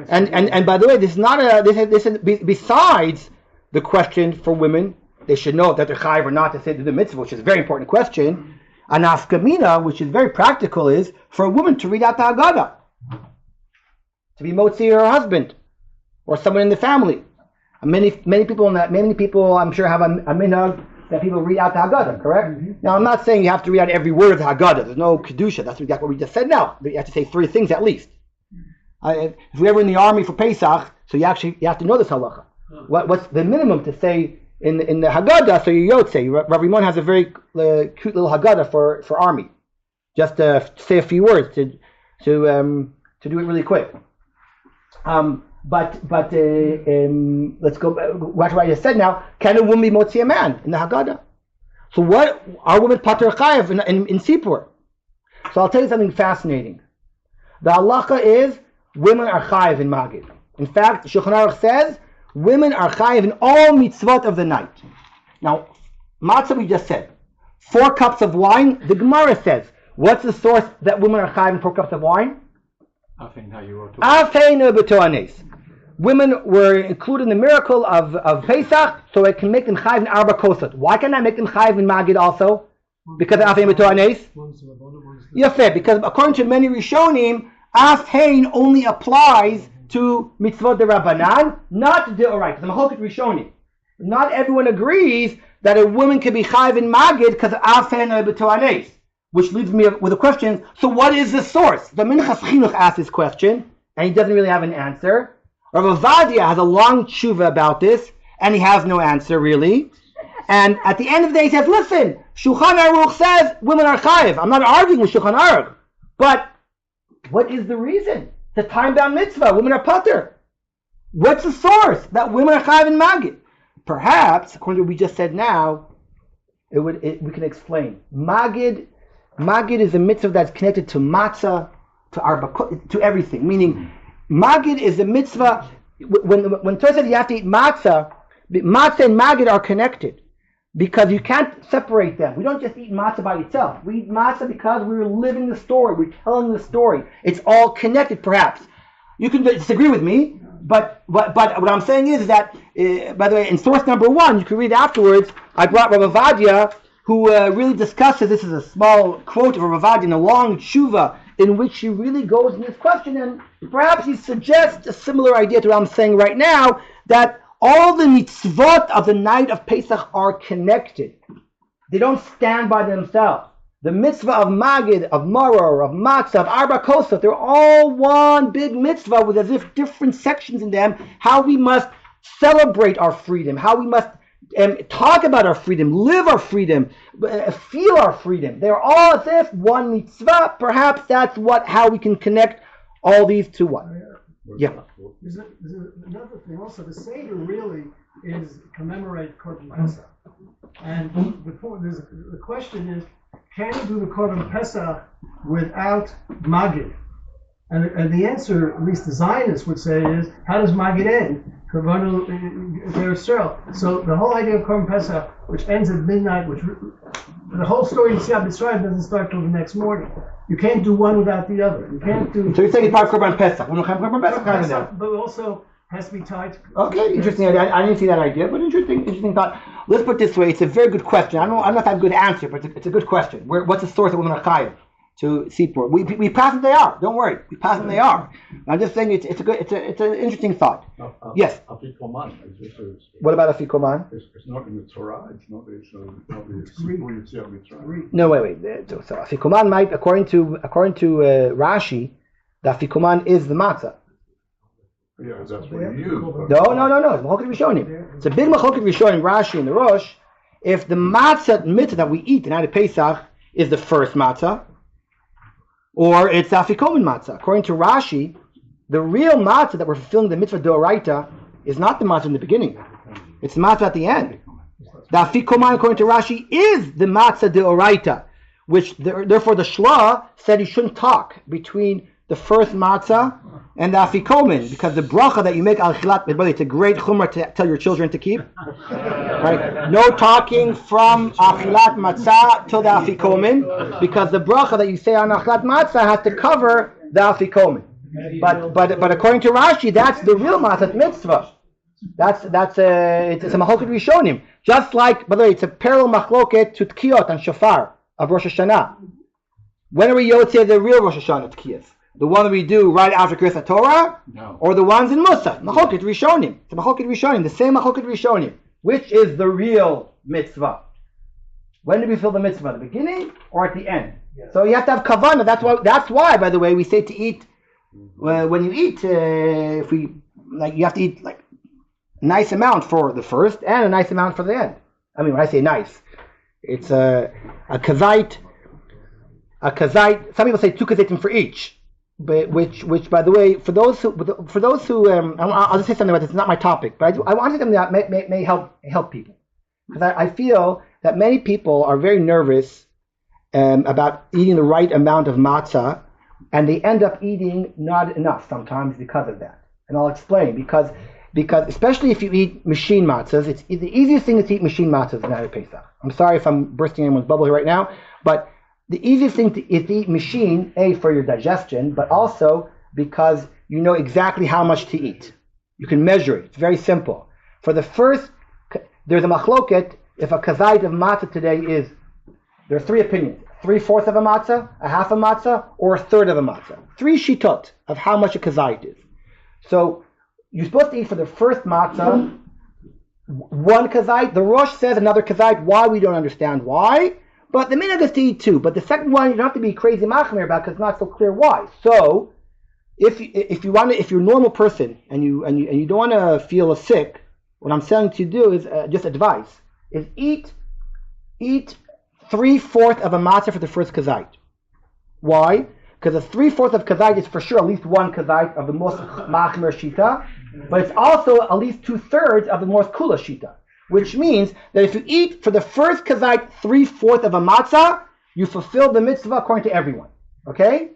[SPEAKER 1] And by the way, this is not this is besides the question for women. They should know that they're chayav or not to say to the mitzvah, which is a very important question. An askamina, which is very practical, is for a woman to read out the Haggadah, to be motzi her husband or someone in the family. Many people, I'm sure, have a minhag that people read out the Haggadah. Correct? Mm-hmm. Now, I'm not saying you have to read out every word of the Haggadah. There's no kedusha. That's exactly what we just said. Now, you have to say 3 things at least. If we're ever in the army for Pesach, so you have to know this halacha. What's the minimum to say in the Haggadah? So you yotzei. Rav Rimon has a very cute little Haggadah for army. Just to say a few words to do it really quick. But let's go back. Watch what I just said now. Can a woman be motzi a man in the Haggadah? So what are women pater chayav in Sipur? So I'll tell you something fascinating. The halacha is women are chayav in Magid. In fact, Shulchan Aruch says women are chayav in all mitzvot of the night. Now, matzah we just said. 4 cups of wine. The Gemara says, what's the source that women are chayav in 4 cups of wine? Afeinu b'toanes. Women were included in the miracle of Pesach, so it can make them chayiv in arba kosot. Why can't I make them chayiv in Magid also? Because of Afeinu b'toanes? Yafeh, because according to many Rishonim, Afein only applies to mitzvot derabanan, not deoraita. The Machoket Rishonim. Not everyone agrees that a woman can be chayiv in Magid because of Afeinu b'toanes. Which leaves me with a question, so what is the source? The Minchas Chinuch asked this question, and he doesn't really have an answer. Rav Avadia has a long tshuva about this, and he has no answer really. And at the end of the day, he says, listen, Shulchan Aruch says women are chayiv. I'm not arguing with Shulchan Aruch. But what is the reason? It's a time-bound mitzvah. Women are pater. What's the source that women are chayiv in Magid? Perhaps, according to what we just said now, we can explain. Magid is a mitzvah that's connected to matzah, to everything. Meaning, Magid is a mitzvah. When Torah says you have to eat matzah and Magid are connected because you can't separate them. We don't just eat matzah by itself. We eat matzah because we're living the story. We're telling the story. It's all connected, perhaps. You can disagree with me, but what I'm saying is that, by the way, in source number 1, you can read afterwards, I brought Rav Avadia, who really discusses, this is a small quote of Rav Avadia in a long tshuva, in which he really goes in this question, and perhaps he suggests a similar idea to what I'm saying right now, that all the mitzvot of the night of Pesach are connected. They don't stand by themselves. The mitzvah of Magid, of Maror, of Matzah, of Arba Kosot, they're all one big mitzvah with as if different sections in them, how we must celebrate our freedom, how we must talk about our freedom, live our freedom, feel our freedom. They're all as if one mitzvah. Perhaps that's how we can connect all these to one. Yeah.
[SPEAKER 3] There's another thing also. The Seder really is commemorate Korban Pesach. And the question is, can you do the Korban Pesach without Magid? And the answer, at least the Zionists would say, is, how does Magid end? So the whole idea of Korban Pesach, which ends at midnight, the whole story in Yetziat Mitzrayim doesn't start till the next morning. You can't do one without the other. You can't do.
[SPEAKER 1] So you're saying it's part of Korban Pesach. Korban Pesach,
[SPEAKER 3] but also has to be tied.
[SPEAKER 1] Okay, interesting idea. I didn't see that idea, but interesting thought. Let's put it this way: it's a very good question. I don't know if I have a good answer, but it's a good question. What's the source of women are chayiv to Sipur? We pass them they are. Don't worry, we pass them they are. I'm just saying it's an interesting thought. Yes.
[SPEAKER 2] Afikoman.
[SPEAKER 1] What about Afikoman?
[SPEAKER 8] It's not in the Torah. It's not. It's Greek.
[SPEAKER 1] No, wait. So Afikoman might, according to Rashi, the Afikoman is the matzah.
[SPEAKER 8] Yeah, that's what you use.
[SPEAKER 1] No. It's Machoket Rishonim. It's a big Machoket Rishonim, Rashi and the Rosh. If the matzah mitzvah that we eat the night of Pesach is the first matzah, or it's the Afikoman matzah. According to Rashi, the real matzah that we're fulfilling the mitzvah d'oraita is not the matzah in the beginning. It's the matzah at the end. The Afikoman, according to Rashi, is the matzah d'oraita, which therefore the Shla said you shouldn't talk between the first matzah and the Afikoman, because the bracha that you make al chilat, it's a great chumrah to tell your children to keep. Right? No talking from achilat matzah till the Afikoman, because the bracha that you say on achilat matzah has to cover the Afikoman. But according to Rashi, that's the real matzah mitzvah. It's a machoket rishonim. Just like, by the way, it's a parallel machloket to tkiyot and shofar of Rosh Hashanah. When are we yotzei the real Rosh Hashanah tkiyos? The one that we do right after Kriyas Torah, or the ones in Musaf? Machoket Rishonim. It's a Machoket Rishonim, the same Machoket Rishonim. Which is the real mitzvah? When do we fulfill the mitzvah? At the beginning or at the end? Yes. So you have to have kavanah. That's why, by the way, we say to eat when you eat. You have to eat like a nice amount for the first and a nice amount for the end. I mean, when I say nice, it's a kazait. A kazait. Some people say 2 kazaitim for each. But which, by the way, for those who, I'll just say something about this. It's not my topic, but I want to say something that may help people, because I feel that many people are very nervous about eating the right amount of matzah, and they end up eating not enough sometimes because of that. And I'll explain because especially if you eat machine matzahs, it's the easiest thing is to eat machine matzahs in Erev Pesach. I'm sorry if I'm bursting anyone's bubble here right now, but the easiest thing is to eat machine, for your digestion, but also because you know exactly how much to eat. You can measure it. It's very simple. For the first, there's a machloket, if a kazait of matzah today is, there are 3 opinions. 3/4 of a matzah, a half a matzah, or a third of a matzah. 3 shitot of how much a kazait is. So you're supposed to eat for the first matzah 1 kazait. The Rosh says another kazait. Why? We don't understand why. But the minhag is to eat 2. But the second one you don't have to be crazy machmir about because it's not so clear why. So if you're a normal person and you don't want to feel sick, what I'm saying to you do is just advice. is eat 3/4 of a matzah for the first kazait. Why? Because a 3/4 of kazait is for sure at least one kazait of the most machmer shita, but it's also at least 2/3 of the most kula shita, which means that if you eat for the first kazait 3/4 of a matzah, you fulfill the mitzvah according to everyone. Okay?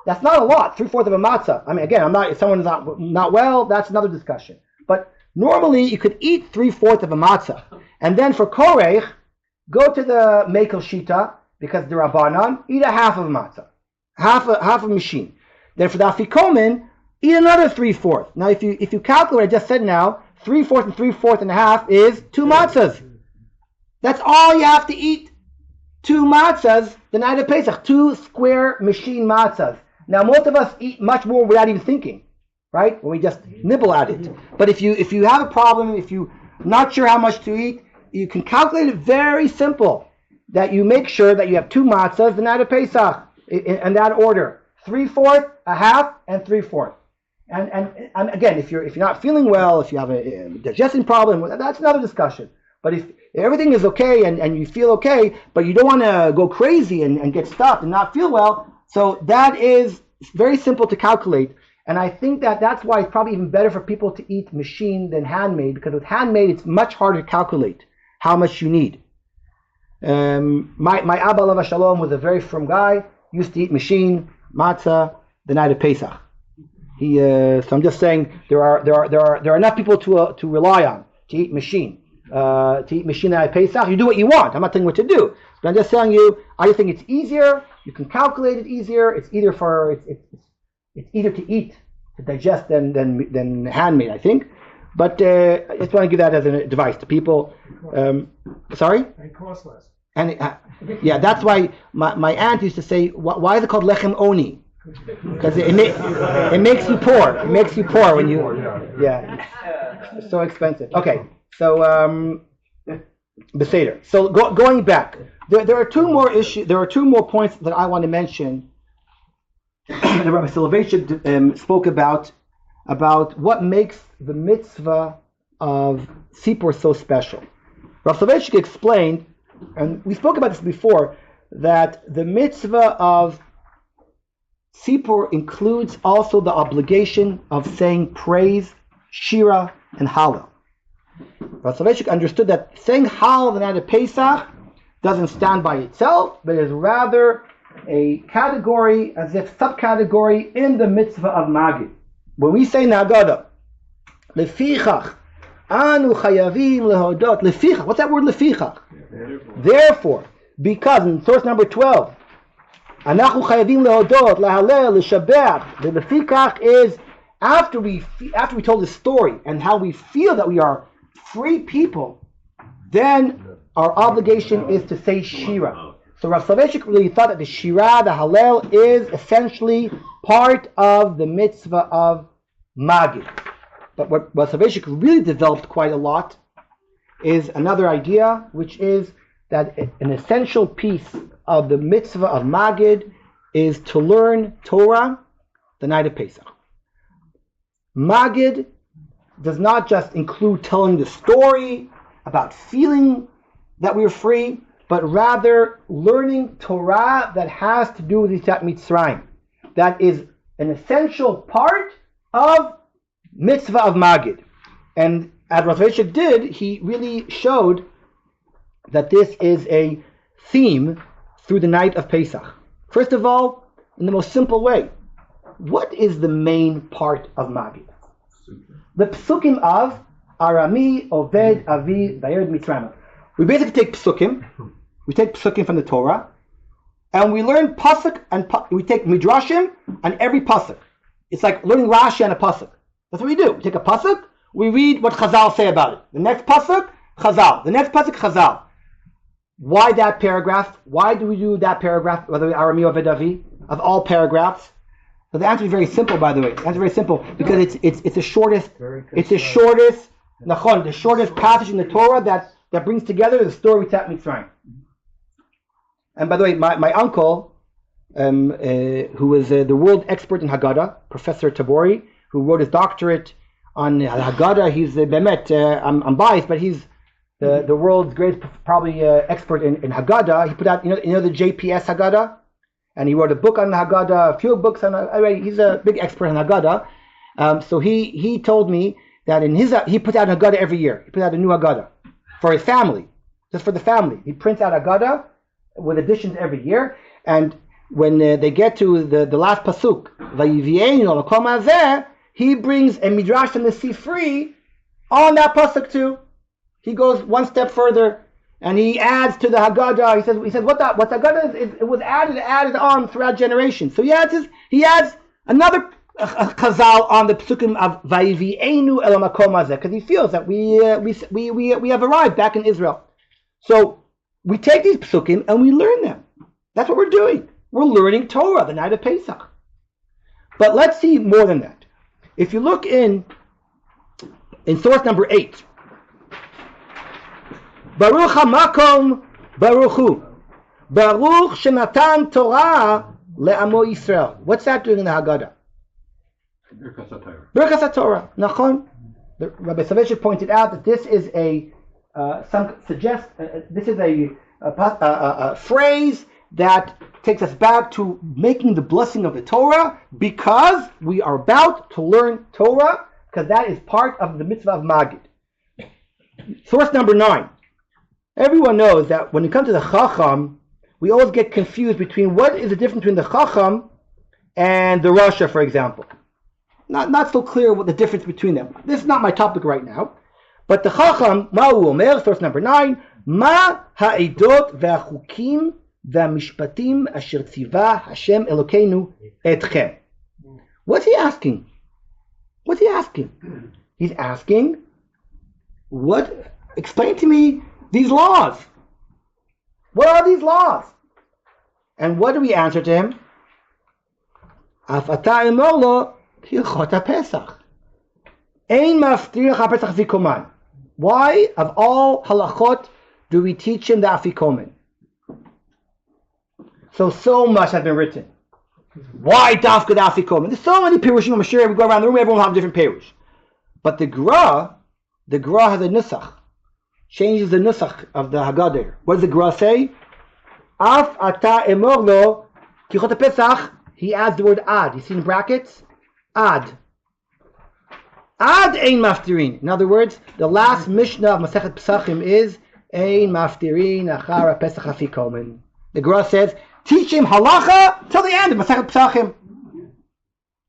[SPEAKER 1] That's not a lot, 3/4 of a matzah. I mean, again, if someone's not well, that's another discussion. But normally you could eat 3/4 of a matzah, and then for korech, go to the mekel shita because the rabbanan eat a half of a matzah, half a machine. Then for the afikomen, eat another 3/4. Now, if you calculate, I just said now, 3/4 and 3/4 and a half is 2 matzahs. That's all you have to eat. 2 matzahs the night of Pesach, 2 square machine matzahs. Now, most of us eat much more without even thinking, right? When we just nibble at it. But if you have a problem, if you're not sure how much to eat, you can calculate it very simple. That you make sure that you have 2 matzahs the night of Pesach in that order: 3/4, a half, and 3/4. And again, if you're not feeling well, if you have a digestion problem, that's another discussion. But if everything is okay and you feel okay, but you don't want to go crazy and get stuffed and not feel well, so that is very simple to calculate. And I think that's why it's probably even better for people to eat machine than handmade, because with handmade it's much harder to calculate how much you need. My Abba Alav Shalom was a very firm guy, used to eat machine, matzah, the night of Pesach. So I'm just saying there are enough people to rely on to eat machine. To eat machine at Pesach, you do what you want. I'm not telling you what to do, but I'm just telling you. I think it's easier. You can calculate it easier. It's easier to eat, to digest than handmade, I think. But I just want to give that as an advice to people. Sorry.
[SPEAKER 3] And cost less.
[SPEAKER 1] And yeah, that's why my aunt used to say, why is it called lechem oni? Because it makes you poor. It makes you poor when you It's so expensive. Okay. So, Beseder. So going back, there are 2 more issues. There are 2 more points that I want to mention. that Rabbi Soloveitchik spoke about what makes the mitzvah of Sipur so special. Rabbi Soloveitchik explained, and we spoke about this before, that the mitzvah of Sipur includes also the obligation of saying praise, shira, and hallel. Rabbi Soloveitchik understood that saying hallel the night of Pesach doesn't stand by itself, but is rather a category, as if subcategory in the mitzvah of Magid. When we say Nagada, lefichach, anu chayavim lehodot, lefichach, what's that word lefichach? Therefore, because in source number 12, anachu chayavim lehodot, lahalel, leshabeach, the lefichach is after we told the story and how we feel that we are free people, then our obligation is to say shira. So Rav Soloveitchik really thought that the shira, the hallel, is essentially part of the mitzvah of Magid. But what Rav Soloveitchik really developed quite a lot is another idea, which is that an essential piece of the mitzvah of Magid is to learn Torah the night of Pesach. Magid does not just include telling the story about feeling that we're free, but rather learning Torah that has to do with Yetziat Mitzrayim. That is an essential part of mitzvah of Magid. And as Rav Soloveitchik did, he really showed that this is a theme through the night of Pesach. First of all, in the most simple way, what is the main part of Magid? The psukim of Arami, Oved, Avi, Vayered Mitzrayim. We basically take psukim. We take psukim from the Torah, and we learn pasuk, and we take midrashim on every pasuk. It's like learning Rashi on a pasuk. That's what we do. We take a pasuk, we read what Chazal say about it. The next pasuk, Chazal. The next pasuk, Chazal. Why that paragraph? Why do we do that paragraph? Whether Arami, Oved, Avi, of all paragraphs. So the answer is very simple, by the way. The answer is very simple because it's the shortest. It's the shortest. The shortest passage in the Torah that brings together the story of Yetziat Mitzrayim. And by the way, my uncle, who was the world expert in Haggadah, Professor Tabory, who wrote his doctorate on Haggadah, he's bemet. I'm biased, but he's the world's greatest, probably expert in Haggadah. He put out, the JPS Haggadah, and he wrote a book on the Haggadah, a few books on. He's a big expert on Haggadah. So he told me that he puts out a Haggadah every year. He puts out a new Haggadah for his family, just for the family. He prints out Haggadah with additions every year, and when they get to the last pasuk, Vayivienu l'makom hazeh, he brings a midrash from the Sifri on that pasuk too. He goes one step further, and he adds to the Haggadah. He says what Haggadah is, it was added on throughout generations. So he adds another chazal on the psukim of Vayivienu l'makom hazeh, because he feels that we have arrived back in Israel. So we take these psukim and we learn them. That's what we're doing. We're learning Torah the night of Pesach. But let's see more than that. If you look in source number 8, Baruch HaMakom Baruch Hu, Baruch Shenatan Torah le'amo Yisrael. What's that doing in the Haggadah?
[SPEAKER 2] Birkas HaTorah.
[SPEAKER 1] Birkas HaTorah. Nachon. Rabbi Soloveitchik pointed out that this is this is a phrase that takes us back to making the blessing of the Torah, because we are about to learn Torah, because that is part of the mitzvah of Magid. Source number 9. Everyone knows that when it comes to the Chacham, we always get confused between what is the difference between the Chacham and the Rasha, for example. Not so clear what the difference between them. This is not my topic right now. But the Chacham, Ma'u Omer, source number 9, Ma ha'edot ve'achukim ve'amishpatim asher tziva Hashem Elokeinu etchem. What's he asking? He's asking, explain to me these laws. What are these laws? And what do we answer to him? Af ata emor lo hilchot haPesach. Ein maftir haPesach v'koman. Why, of all halachot, do we teach him the afikomen? So much has been written. Why dafka the afikomen? There's so many pirushim. I'm sure we go around the room, everyone will have a different pirush. But the Gra has a nusach. Changes the nusach of the Haggadah. What does the Gra say? Af ata emor lo kichot haPesach. He adds the word ad. You see in brackets? Ad. Ad ein maftirin. In other words, the last Mishnah of Masechet Pesachim is ein maftirin achar Pesach afikomen. The Gra says, teach him halacha till the end of Masechet Pesachim.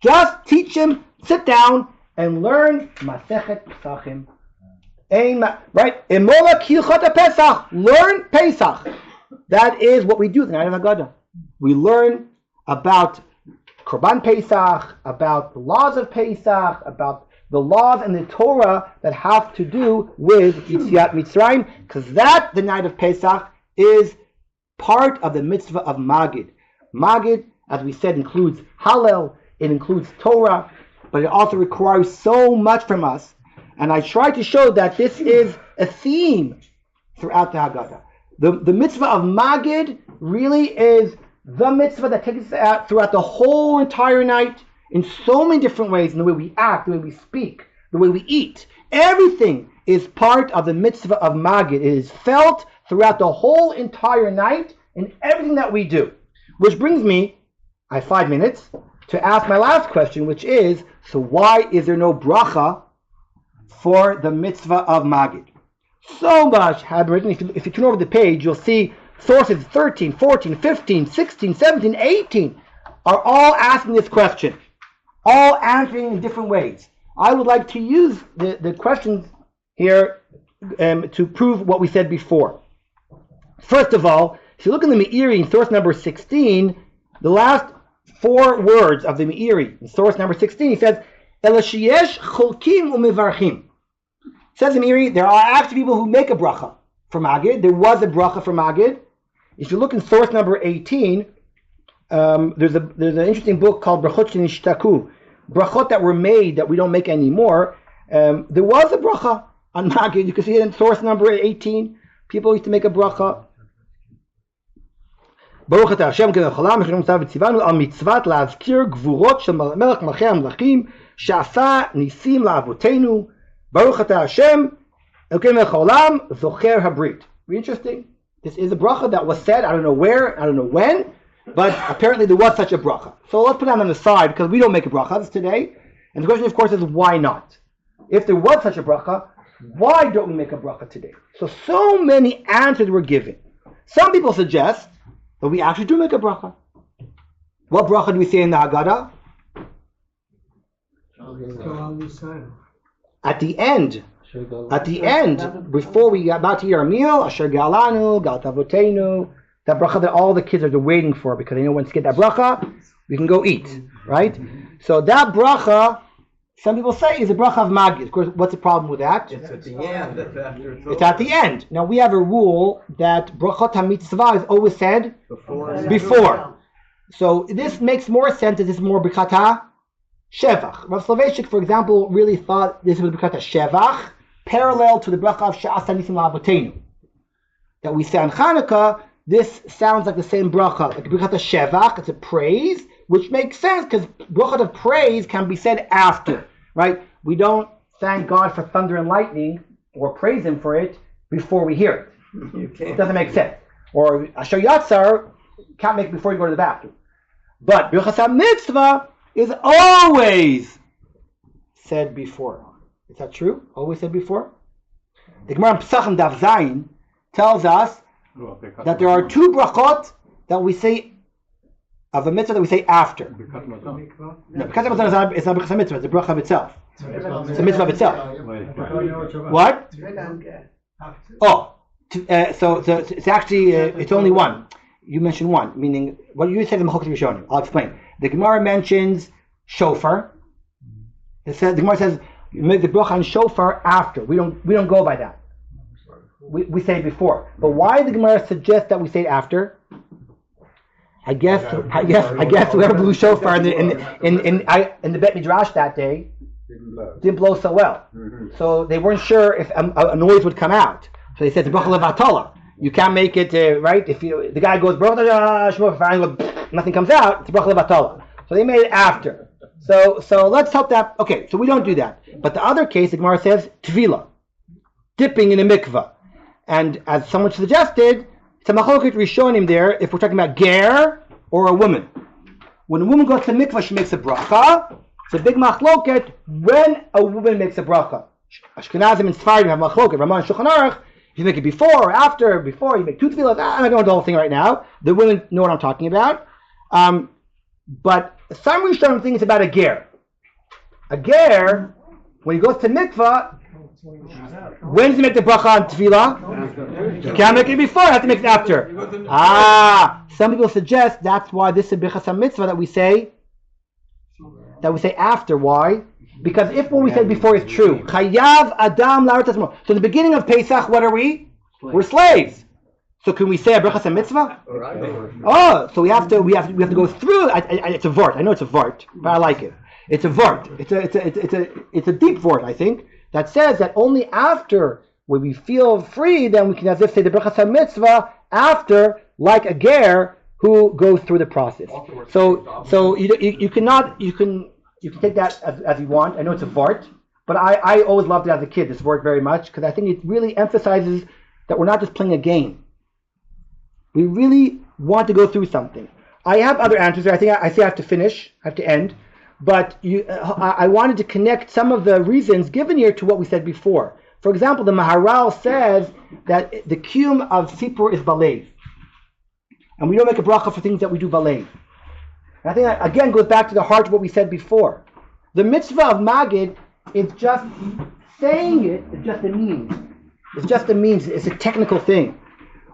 [SPEAKER 1] Just teach him, sit down and learn Masechet Pesachim. Right? Emola kilchot Pesach. Learn Pesach. That is what we do the night of Haggadah. We learn about Korban Pesach, about the laws of Pesach, about the laws and the Torah that have to do with Yetziat Mitzrayim, because that, the night of Pesach, is part of the mitzvah of Magid. Magid, as we said, includes Hallel, it includes Torah, but it also requires so much from us. And I try to show that this is a theme throughout the Haggadah. The mitzvah of Magid really is the mitzvah that takes us out throughout the whole entire night, in so many different ways, in the way we act, the way we speak, the way we eat. Everything is part of the mitzvah of Magid. It is felt throughout the whole entire night in everything that we do. Which brings me, I have 5 minutes, to ask my last question, which is, so why is there no bracha for the mitzvah of Magid? So much have been written. If you turn over the page, you'll see sources 13, 14, 15, 16, 17, 18 are all asking this question. All answering in different ways. I would like to use the questions here to prove what we said before. First of all, if you look in the Meiri in source number 16, the last 4 words of the Meiri in source number 16, he says, Elashiyesh cholkim umevarchim. Says in Meiri, there are actually people who make a bracha for Magid. There was a bracha for Magid. If you look in source number 18, there's an interesting book called Brachot Shenishtaku, brachot that were made that we don't make anymore. There was a bracha on Magid. You can see it in source number 18. People used to make a bracha. Baruch atah Hashem k'nei cholam mechilom tzav v'tzivanu al mitzvat la'azkir gvurot shel melech malchei hamlachim she'asa nisim la'avotenu. Baruch atah Hashem Elokeinu melech haolam zocher habrit. Very interesting. This is a bracha that was said, I don't know where, I don't know when, but apparently there was such a bracha. So let's put that on the side because we don't make a bracha today. And the question, of course, is why not? If there was such a bracha, why don't we make a bracha today? So many answers were given. Some people suggest that we actually do make a bracha. What bracha do we say in the Haggadah? At the end, before we got about to eat our meal, Asher Galanu, Gal Tavotenu, that bracha that all the kids are waiting for because they know once you get that bracha, we can go eat, right? So that bracha, some people say, is a bracha of Magid. Of course, what's the problem with that?
[SPEAKER 5] It's at the end.
[SPEAKER 1] It's at the end. Now we have a rule that brachot ha-mitzvah is always said before. So this makes more sense. This is more brachat ha-shevach. Rav Soloveitchik, for example, really thought this was brachat ha-shevach, parallel to the bracha of Sha'asa Nisim La'avotenu that we say on Hanukkah. This sounds like the same bracha, like brachat ha-shevach. It's a praise, which makes sense because brachot of praise can be said after, right? We don't thank God for thunder and lightning or praise Him for it before we hear it. It doesn't make sense. Or Asher Yatzar can't make it before you go to the bathroom. But brachas ha-mitzvah is always said before. Is that true? Always said before? The Gemara in Pesachim Daf Zayin tells us that there are two brachot that we say of a mitzvah that we say after. No, because it's not brachas mitzvah, it's a bracha of itself. It's a mitzvah of itself. What? Oh, so it's actually it's only one. You mentioned one, meaning what you said in the Machloket Rishonim. I'll explain. The Gemara mentions shofar. It says the Gemara says you make the bracha on shofar after. We don't go by that. We say it before. But why the Gemara suggests that we say it after? I guess whoever blew shofar in the Bet Midrash that day didn't blow so well. So they weren't sure if a noise would come out. So they said it's bracha levatala. You can't make it right. If the guy goes nothing comes out, it's bracha levatala. So they made it after. So let's hope that. Okay, so we don't do that. But the other case, the Gemara says tvila, dipping in a mikvah, and as someone suggested, it's a Machloket Rishonim there. If we're talking about ger or a woman, when a woman goes to mikvah, she makes a bracha. It's a big machloket when a woman makes a bracha. Ashkenazim and Sfardim have machloket. Ramah and Shulchan Aruch, you make it before or after. Before you make two tefillas. I'm not going to the whole thing right now. The women know what I'm talking about. But some Rishonim think it's about a ger. A ger, when he goes to mikvah, when does he make the bracha on tefillah? You can't make it before, you have to make it after. Some people suggest that's why this is brachas ha-mitzvah that we say after. Why? Because if what we said before is true, chayav adam la'aretz asmo. So in the beginning of Pesach, what are we? We're slaves. So can we say a brachas ha-mitzvah? Oh, so we have to go through. It's a vort. I know it's a vort, but I like it. It's a vort. It's a deep vort, I think, that says that only after when we feel free, then we can as if say the brachas ha-mitzvah after, like a ger who goes through the process. So you can take that as you want. I know it's a vort, but I always loved it as a kid, this vort, very much, because I think it really emphasizes that we're not just playing a game. We really want to go through something. I have other answers. I have to finish. I have to end. But I wanted to connect some of the reasons given here to what we said before. For example, the Maharal says that the kiyum of Sipur is balev. And we don't make a bracha for things that we do balev. And I think that, again, goes back to the heart of what we said before. The mitzvah of Magid is just saying it, it's just a means. It's just a means. It's a technical thing.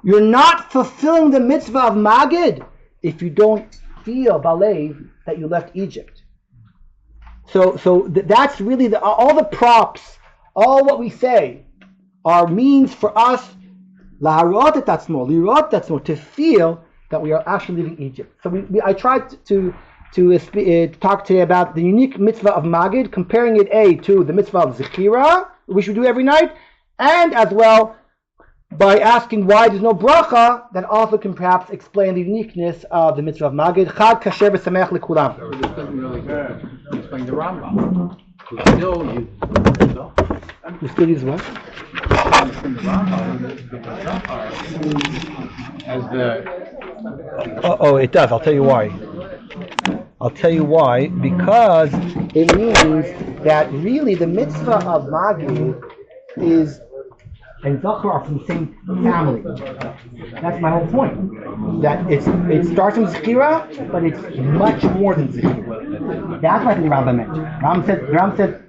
[SPEAKER 1] You're not fulfilling the mitzvah of Magid if you don't feel balev that you left Egypt. So that's really all the props, all what we say are means for us to feel that we are actually leaving Egypt. So I tried to talk today about the unique mitzvah of Magid, comparing it to the mitzvah of Zechira, which we do every night, and as well by asking why there's no bracha, that also can perhaps explain the uniqueness of the mitzvah of Magid. Chag kasher v'sameach lekulam.
[SPEAKER 2] This doesn't really explain the Rambam. You still use
[SPEAKER 1] You still use what?
[SPEAKER 2] As the
[SPEAKER 1] Oh, it does. I'll tell you why. Because it means that really the mitzvah of Magid is and Zachar are from the same family. That's my whole point. That it starts from Zechira, but it's much more than Zechira. That's what the Rambam meant. Rambam said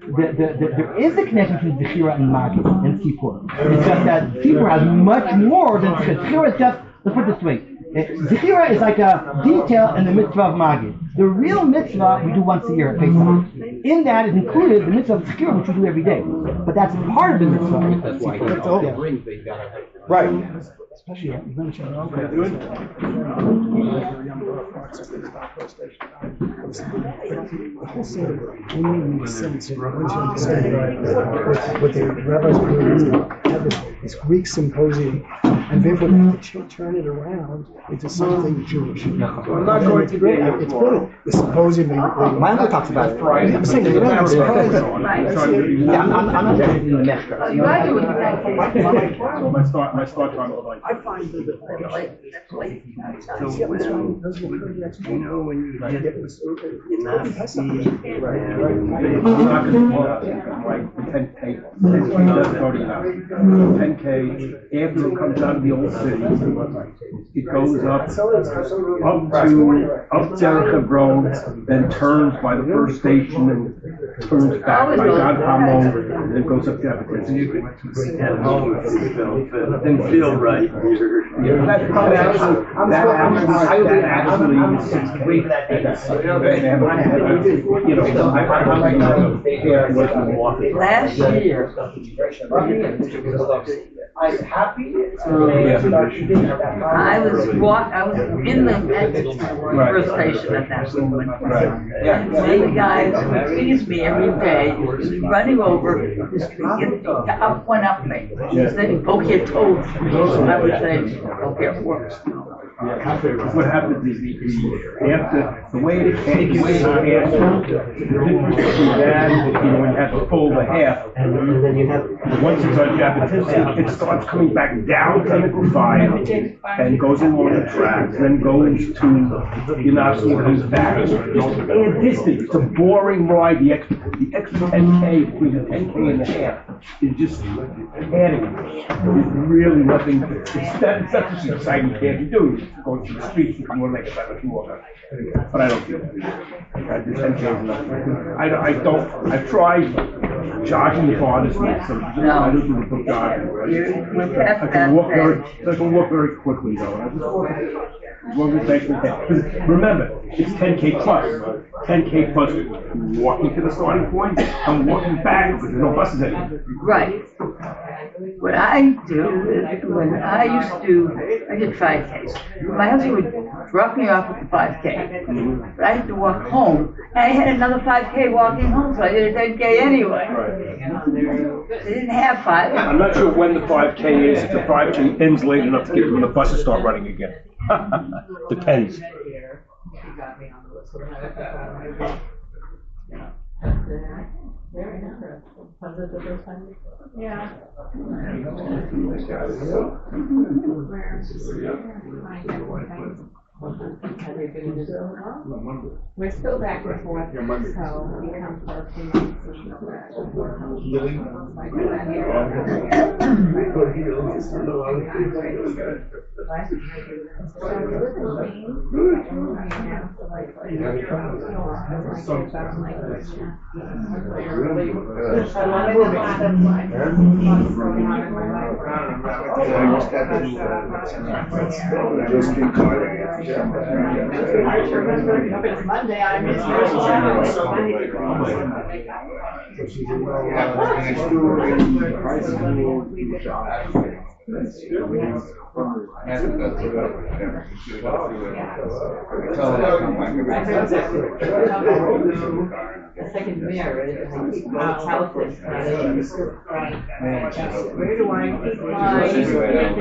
[SPEAKER 1] there is a connection between Zechira and Magid and Sipur. It's just that Sipur has much more than Zechira. Zechira is just, let's put it this way. Zechira is like a detail in the mitzvah of Magid. The real mitzvah we do once a year at Pesach. In that is included the mitzvah of Zechira, which we do every day. But that's part of the mitzvah.
[SPEAKER 2] that's why you
[SPEAKER 1] That's all.
[SPEAKER 2] the ring thing got
[SPEAKER 1] Right.
[SPEAKER 3] Especially you mentioned the whole thing only makes sense once you understand what the rabbis were doing. Have this Greek symposium, and therefore they have to turn it around into something Jewish.
[SPEAKER 6] I'm not going to
[SPEAKER 3] Great. It's good. The symposium.
[SPEAKER 1] My uncle talks about it.
[SPEAKER 3] I'm saying you're not surprised.
[SPEAKER 1] Yeah, I'm not in the Meshka.
[SPEAKER 9] You are doing that.
[SPEAKER 8] So my start time was like.
[SPEAKER 3] I find that
[SPEAKER 7] $10K after it comes out of the old city, it goes up to Derek Hebron, then turns by the first station and turns back by God Hamon, and then goes up to Aviad.
[SPEAKER 4] At home, didn't feel right.
[SPEAKER 7] That actually is great.
[SPEAKER 9] Last year, I was in the first station at that moment. And one of the guys who sees me every day is running over the street, went up me. He said, "Okay, told." I was saying, "Okay, it works."
[SPEAKER 7] What happens is after the way it came, the difference between that, when you have to fold the half, once it's on Japanese, it starts coming back down chemical fire and goes along the tracks, then goes to Yanasi, comes back. And this thing, it's a boring ride. The extra 10K between the 10K and the half is just adding. There's really nothing. That's just exciting you can't be doing. Going through the streets if you want to make a better walk. But I don't do that. I do 10K is enough. I've tried jogging the farthest route. So I don't do the book jogging. I can walk very quickly though. As long as it takes me 10. Remember, it's 10K plus. 10K plus walking to the starting point. I'm walking back because there's no buses anymore.
[SPEAKER 9] Right. What I do is I did 5Ks. My husband would drop me off at the 5K. But I had to walk home. And I had another 5K walking home, so I did a 10K anyway. They didn't have 5.
[SPEAKER 7] I'm not sure when the 5K is. If the 5K ends late enough to get when the buses start running again. Depends.
[SPEAKER 10] Yeah. We're still back and forth, so he comes for a few It's Monday, I missed a second marriage, houses. Where do I keep my,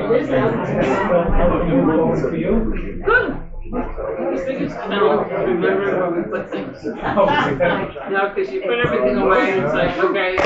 [SPEAKER 10] this house? Good. Remember when we put things? No, because you put everything away and it's like, okay.